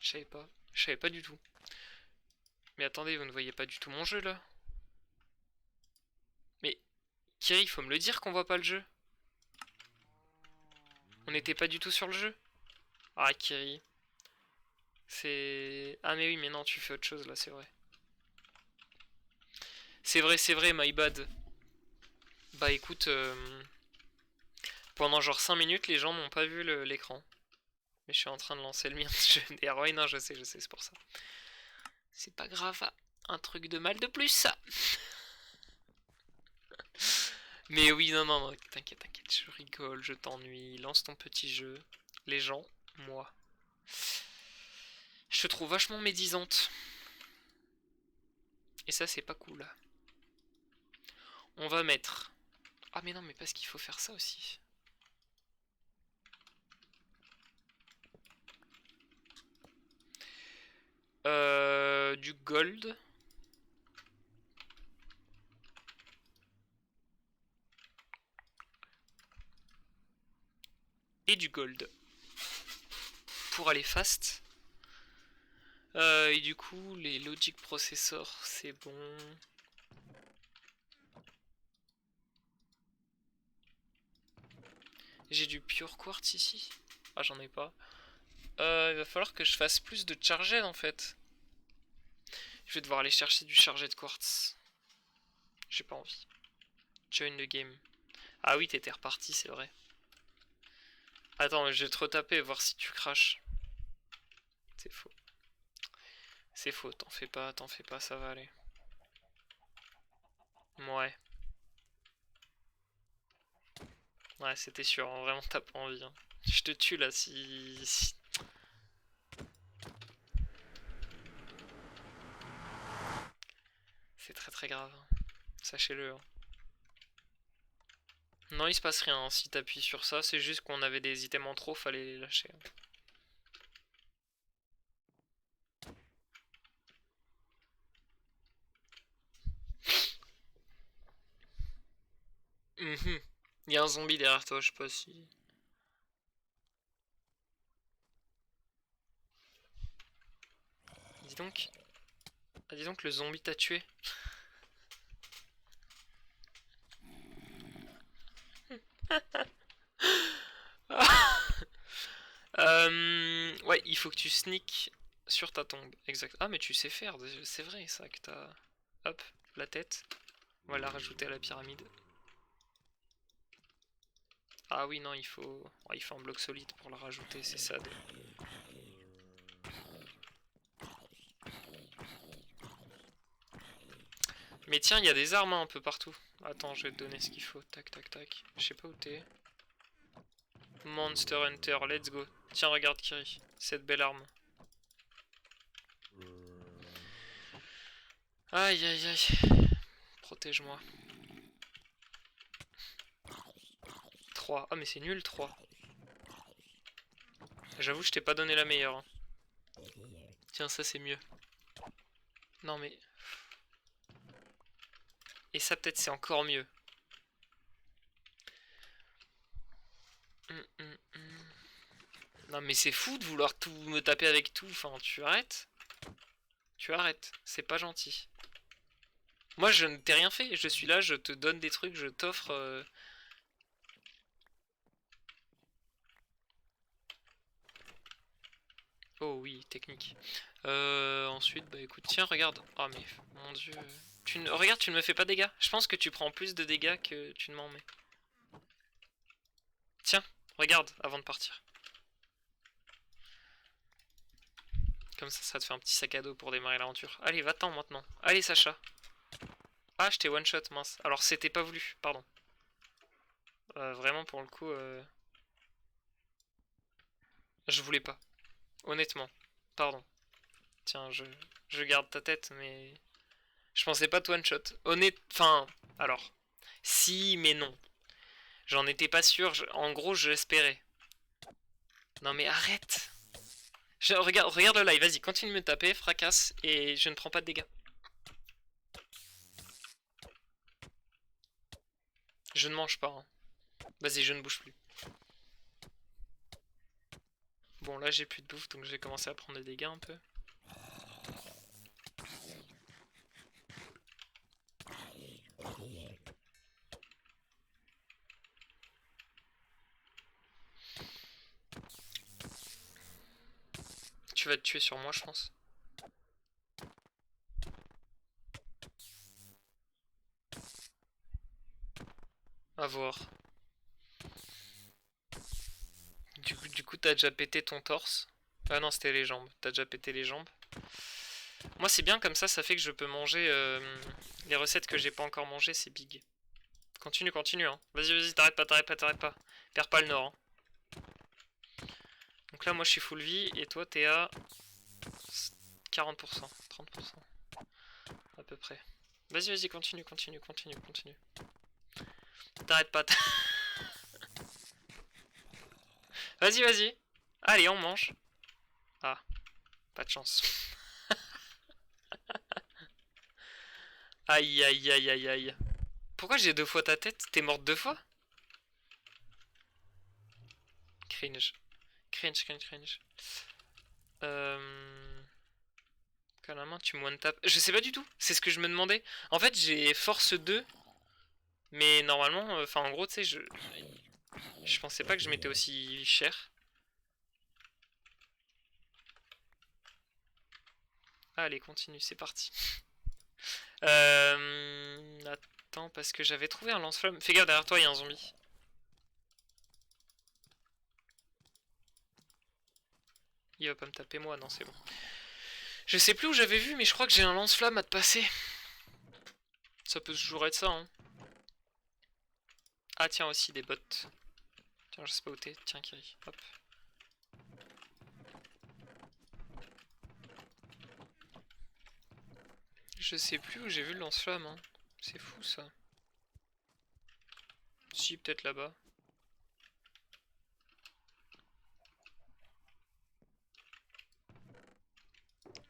Je savais pas. Je savais pas du tout. Mais attendez, vous ne voyez pas du tout mon jeu, là? Mais, Kiri, faut me le dire qu'on voit pas le jeu. On n'était pas du tout sur le jeu. Ah, Kiri. C'est... Ah mais oui, mais non, tu fais autre chose, là, c'est vrai. C'est vrai, my bad. Bah écoute, pendant genre 5 minutes, les gens n'ont pas vu l'écran. Mais je suis en train de lancer le mien de jeu DR. Ouais, non, je sais, c'est pour ça. C'est pas grave, un truc de mal de plus, ça. Mais oui, non, non, non, t'inquiète, t'inquiète, je rigole, je t'ennuie, lance ton petit jeu. Les gens, moi. Je te trouve vachement médisante. Et ça, c'est pas cool. On va mettre... Ah mais non, mais parce qu'il faut faire ça aussi. Du gold. Et du gold. Pour aller fast. Et du coup, les logic processors, c'est bon. J'ai du pure quartz ici. Ah, j'en ai pas. Il va falloir que je fasse plus de charged en fait. Je vais devoir aller chercher du chargé de quartz. J'ai pas envie. Join the game. Ah oui, t'étais reparti, c'est vrai. Attends, mais je vais te retaper, voir si tu craches. C'est faux. C'est faux, t'en fais pas, ça va aller. Ouais. Ouais, c'était sûr, hein, vraiment t'as pas envie. Hein. Je te tue là si... C'est très très grave. Hein. Sachez-le. Hein. Non, il se passe rien hein, si t'appuies sur ça, c'est juste qu'on avait des items en trop, fallait les lâcher. Hein. Il y a un zombie derrière toi, je sais pas si... Dis donc... Ah, dis donc, le zombie t'a tué. Ouais, il faut que tu sneak sur ta tombe. Exact. Ah, mais tu sais faire, c'est vrai ça que t'as... Hop, la tête. On va la rajouter à la pyramide. Ah oui, non, il faut... Oh, il faut un bloc solide pour la rajouter, c'est ça. Mais tiens, il y a des armes hein, un peu partout. Attends, je vais te donner ce qu'il faut. Tac, tac, tac. Je sais pas où t'es. Monster Hunter, let's go. Tiens, regarde Kiri, cette belle arme. Aïe, aïe, aïe. Protège-moi. 3. Ah mais c'est nul 3. J'avoue je t'ai pas donné la meilleure. Hein. Tiens ça c'est mieux. Non mais... Et ça peut-être c'est encore mieux. Non mais c'est fou de vouloir tout me taper avec tout. Enfin tu arrêtes. Tu arrêtes. C'est pas gentil. Moi je ne t'ai rien fait. Je suis là, je te donne des trucs, je t'offre... Oh oui, technique. Ensuite, bah écoute, tiens, regarde. Oh mais, mon dieu. Regarde, tu ne me fais pas de dégâts. Je pense que tu prends plus de dégâts que tu ne m'en mets. Tiens, regarde, avant de partir. Comme ça te fait un petit sac à dos pour démarrer l'aventure. Allez, va-t'en maintenant. Allez, Sacha. Ah, je t'ai one-shot, mince. Alors, c'était pas voulu, pardon. Vraiment, pour le coup, je voulais pas. Honnêtement. Pardon. Tiens, je garde ta tête, mais... Je pensais pas de one-shot. Enfin, alors... Si, mais non. J'en étais pas sûr. En gros, je l'espérais. Non mais arrête. Regarde le live, vas-y, continue de me taper, fracasse, et je ne prends pas de dégâts. Je ne mange pas. Hein. Vas-y, je ne bouge plus. Bon, là j'ai plus de bouffe, donc je vais commencer à prendre des dégâts un peu. Tu vas te tuer sur moi, je pense. À voir. Du coup, t'as déjà pété ton torse. Ah non, c'était les jambes. T'as déjà pété les jambes. Moi, c'est bien comme ça fait que je peux manger les recettes que j'ai pas encore mangées, c'est big. Continue, continue, hein. Vas-y, t'arrêtes pas. Perds pas le nord, hein. Donc là, moi, je suis full vie, et toi, t'es à 40%, 30%. À peu près. Vas-y, continue. T'arrêtes pas. Vas-y. Allez, on mange. Ah, pas de chance. Aïe. Pourquoi j'ai 2 fois ta tête? T'es morte 2 fois? Cringe. Carrément, tu me one-tap. Je sais pas du tout, c'est ce que je me demandais. En fait, j'ai force 2. Mais normalement, enfin en gros, tu sais, je pensais pas que je m'étais aussi cher. Allez, continue, c'est parti. Attends, parce que j'avais trouvé un lance-flamme. Fais gaffe, derrière toi, il y a un zombie. Il va pas me taper moi, non, c'est bon. Je sais plus où j'avais vu, mais je crois que j'ai un lance-flamme à te passer. Ça peut toujours être ça, hein. Ah, tiens, aussi des bottes. Tiens, je sais pas où t'es. Tiens, Kiri. Hop. Je sais plus où j'ai vu le lance-flamme, hein. C'est fou, ça. Si, peut-être là-bas.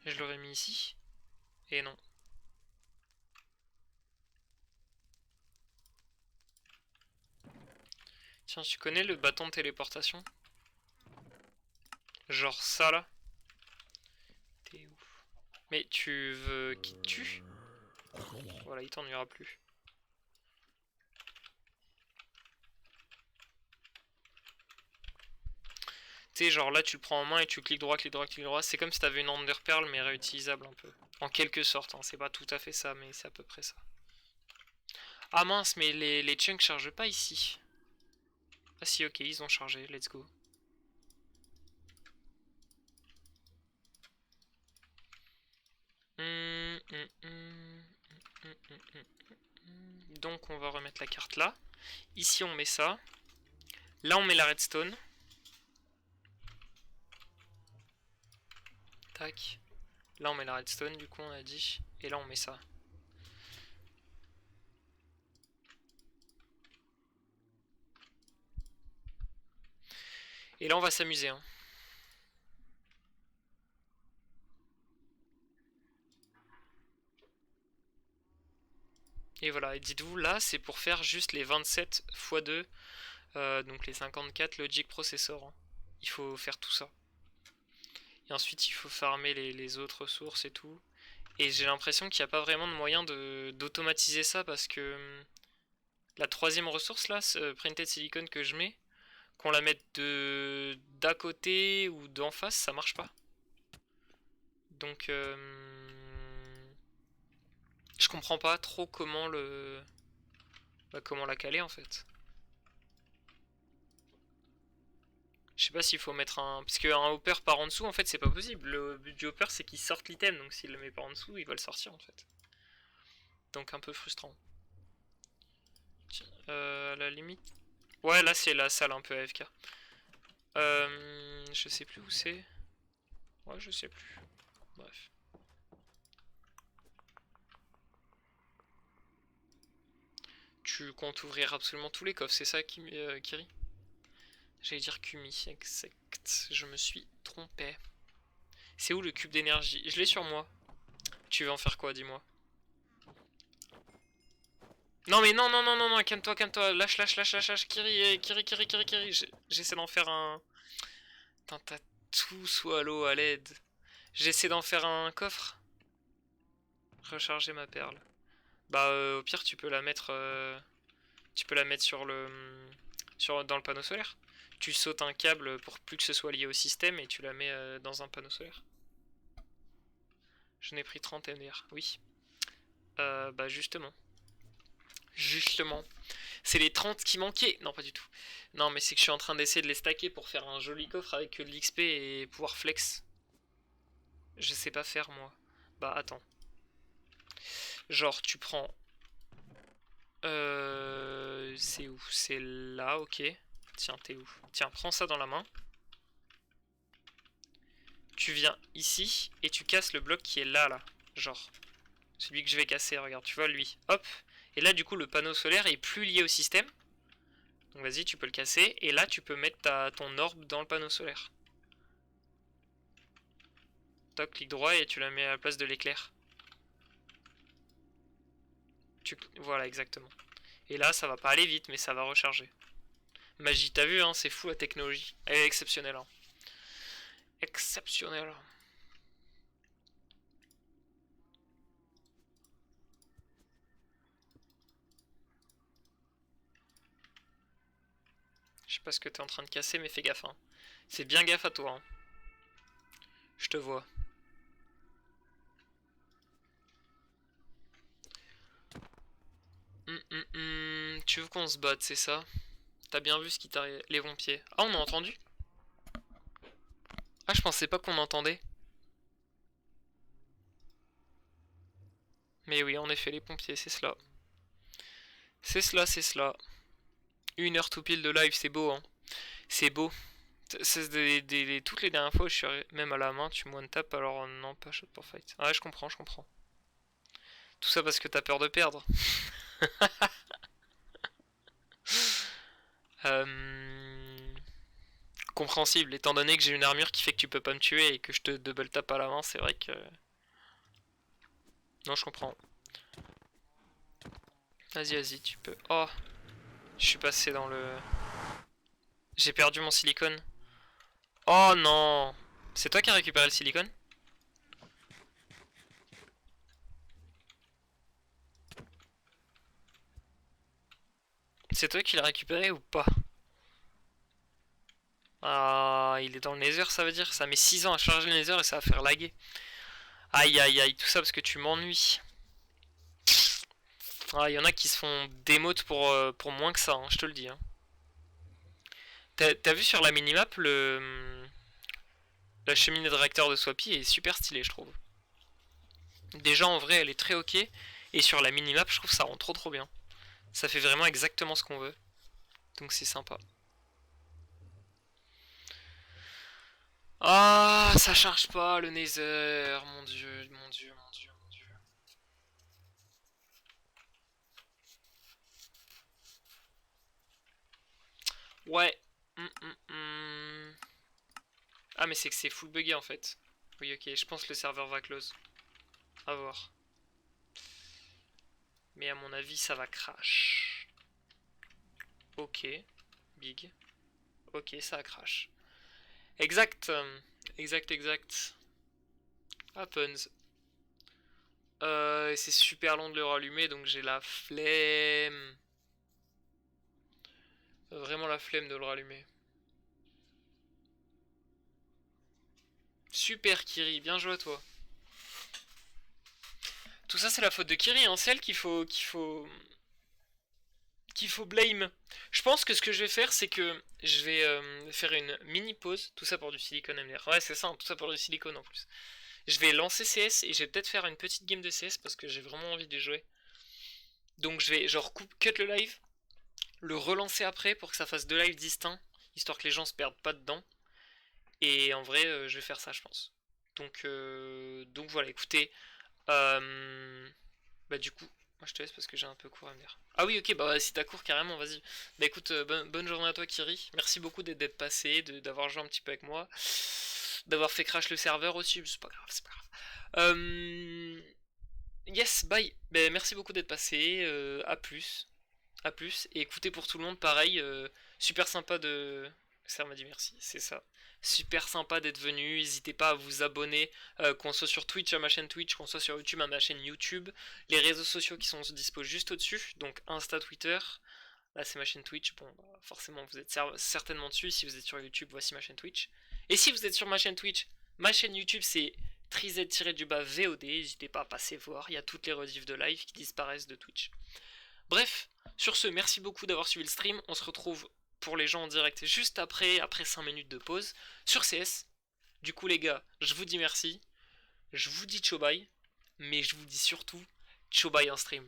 Je l'aurais mis ici. Et non. Tiens, tu connais le bâton de téléportation? Genre ça, là. T'es ouf. Mais tu veux qu'il te tue? Voilà, il t'ennuiera plus. Tu sais, genre là, tu le prends en main et tu cliques droit. C'est comme si t'avais une Ender Pearl, mais réutilisable un peu. En quelque sorte, hein. C'est pas tout à fait ça, mais c'est à peu près ça. Ah mince, mais les chunks chargent pas ici. Ah si, ok, ils ont chargé, let's go. Donc on va remettre la carte là. Ici on met ça. Là on met la redstone. Tac. Là on met la redstone du coup on a dit. Et là on met ça. Et là on va s'amuser, hein. Et voilà, et dites-vous, là c'est pour faire juste les 27 x 2, donc les 54 logic processor, hein. Il faut faire tout ça. Et ensuite il faut farmer les autres sources et tout. Et j'ai l'impression qu'il n'y a pas vraiment de moyen d'automatiser ça parce que la troisième ressource là, ce printed silicon que je mets, qu'on la mette d'à côté ou d'en face, ça marche pas. Donc je comprends pas trop comment comment la caler en fait. Je sais pas s'il faut mettre un. Parce qu'un hopper par en dessous, en fait, c'est pas possible. Le but du hopper, c'est qu'il sorte l'item. Donc s'il le met par en dessous, il va le sortir en fait. Donc un peu frustrant. Tiens, à la limite. Ouais, là, c'est la salle un peu AFK. Je sais plus où c'est. Ouais, je sais plus. Bref. Tu comptes ouvrir absolument tous les coffres, c'est ça, Kiri? J'allais dire Kumi, exact. Je me suis trompé. C'est où le cube d'énergie? Je l'ai sur moi. Tu veux en faire quoi, dis-moi? Non mais non, non, non, non, non, calme-toi, calme-toi. Lâche, lâche, lâche, lâche, lâche. Kiri. J'essaie d'en faire un... Putain, t'as tout swallow à l'aide. J'essaie d'en faire un coffre. Recharger ma perle. Bah au pire tu peux la mettre... Tu peux la mettre sur dans le panneau solaire. Tu sautes un câble pour plus que ce soit lié au système et tu la mets dans un panneau solaire. Je n'ai pris 30 MDR, oui. Bah justement. Justement. C'est les 30 qui manquaient. Non, pas du tout. Non, mais c'est que je suis en train d'essayer de les stacker pour faire un joli coffre avec de l'XP et pouvoir flex. Je sais pas faire moi. Bah attends. Genre tu prends... c'est où? C'est là, ok. Tiens, t'es où? Tiens, prends ça dans la main. Tu viens ici et tu casses le bloc qui est là, là. Genre. Celui que je vais casser, regarde, tu vois lui. Hop. Et là, du coup, le panneau solaire est plus lié au système. Donc vas-y, tu peux le casser. Et là, tu peux mettre ton orbe dans le panneau solaire. Toc, clic droit et tu la mets à la place de l'éclair. Voilà, exactement. Et là, ça va pas aller vite, mais ça va recharger. Magie, t'as vu, hein, c'est fou la technologie. Elle est exceptionnelle. Hein. Exceptionnelle. Je sais pas ce que t'es en train de casser, mais fais gaffe. Hein. C'est bien gaffe à toi. Hein. Je te vois. Tu veux qu'on se batte, c'est ça? T'as bien vu ce qui t'arrive? Les pompiers. Ah, on a entendu? Ah, je pensais pas qu'on entendait. Mais oui, en effet, les pompiers, c'est cela. C'est cela, c'est cela. 1 heure tout pile de live, c'est beau, hein. C'est beau. Toutes les dernières fois, je suis même à la main, tu one tap, alors non, pas shot pour fight. Ah, ouais, je comprends, je comprends. Tout ça parce que t'as peur de perdre. euh... Compréhensible, étant donné que j'ai une armure qui fait que tu peux pas me tuer et que je te double tap à la main, c'est vrai que... Non, je comprends. Vas-y, vas-y, tu peux... Oh, je suis passé dans le... J'ai perdu mon silicone. Oh non. C'est toi qui as récupéré le silicone? C'est toi qui l'as récupéré ou pas? Ah, il est dans le nether, ça veut dire? Ça met 6 ans à charger le nether et ça va faire laguer. Aïe aïe aïe, tout ça parce que tu m'ennuies. Ah, il y en a qui se font démote pour moins que ça, hein, je te le dis. Hein. T'as vu sur la minimap la cheminée de réacteur de Swappy est super stylée, je trouve. Déjà en vrai, elle est très ok. Et sur la minimap, je trouve ça rend trop trop bien. Ça fait vraiment exactement ce qu'on veut. Donc c'est sympa. Ah, ça charge pas le nether. Mon dieu, mon dieu, mon dieu, mon dieu. Ouais. Ah mais c'est que c'est full buggé en fait. Oui ok, je pense que le serveur va close. À voir. Mais à mon avis ça va crash. Ok, big. Ok, ça a crash. Exact. Exact. Happens. C'est super long de le rallumer donc j'ai la flemme. Vraiment la flemme de le rallumer. Super Kiri, bien joué à toi. Tout ça c'est la faute de Kiri, hein, c'est elle qu'il faut blame. Je pense que ce que je vais faire, c'est que je vais faire une mini pause. Tout ça pour du silicone MDR. Ouais, c'est ça, hein, tout ça pour du silicone en plus. Je vais lancer CS et je vais peut-être faire une petite game de CS parce que j'ai vraiment envie de jouer. Donc je vais genre cut le live, le relancer après pour que ça fasse deux lives distincts, histoire que les gens se perdent pas dedans. Et en vrai, je vais faire ça, je pense. Donc voilà, écoutez. Bah du coup, moi je te laisse parce que j'ai un peu cours à me dire. Ah oui, ok, bah si t'as cours carrément, vas-y. Bah écoute, bonne journée à toi Kiri. Merci beaucoup d'être passé, d'avoir joué un petit peu avec moi. D'avoir fait crash le serveur aussi, c'est pas grave, c'est pas grave. Yes, bye. Bah, merci beaucoup d'être passé, à plus. À plus. Et écoutez pour tout le monde, pareil, super sympa de... Ça m'a dit merci, c'est ça. Super sympa d'être venu, n'hésitez pas à vous abonner, qu'on soit sur Twitch à ma chaîne Twitch, qu'on soit sur YouTube à ma chaîne YouTube. Les réseaux sociaux qui sont dispo juste au-dessus, donc Insta, Twitter. Là c'est ma chaîne Twitch, bon bah, forcément vous êtes certainement dessus, si vous êtes sur YouTube, voici ma chaîne Twitch. Et si vous êtes sur ma chaîne Twitch, ma chaîne YouTube c'est trizet-VOD, n'hésitez pas à passer voir, il y a toutes les rediffs de live qui disparaissent de Twitch. Bref, sur ce, merci beaucoup d'avoir suivi le stream. On se retrouve pour les gens en direct juste après 5 minutes de pause, sur CS. Du coup, les gars, je vous dis merci. Je vous dis ciao bye. Mais je vous dis surtout ciao bye en stream.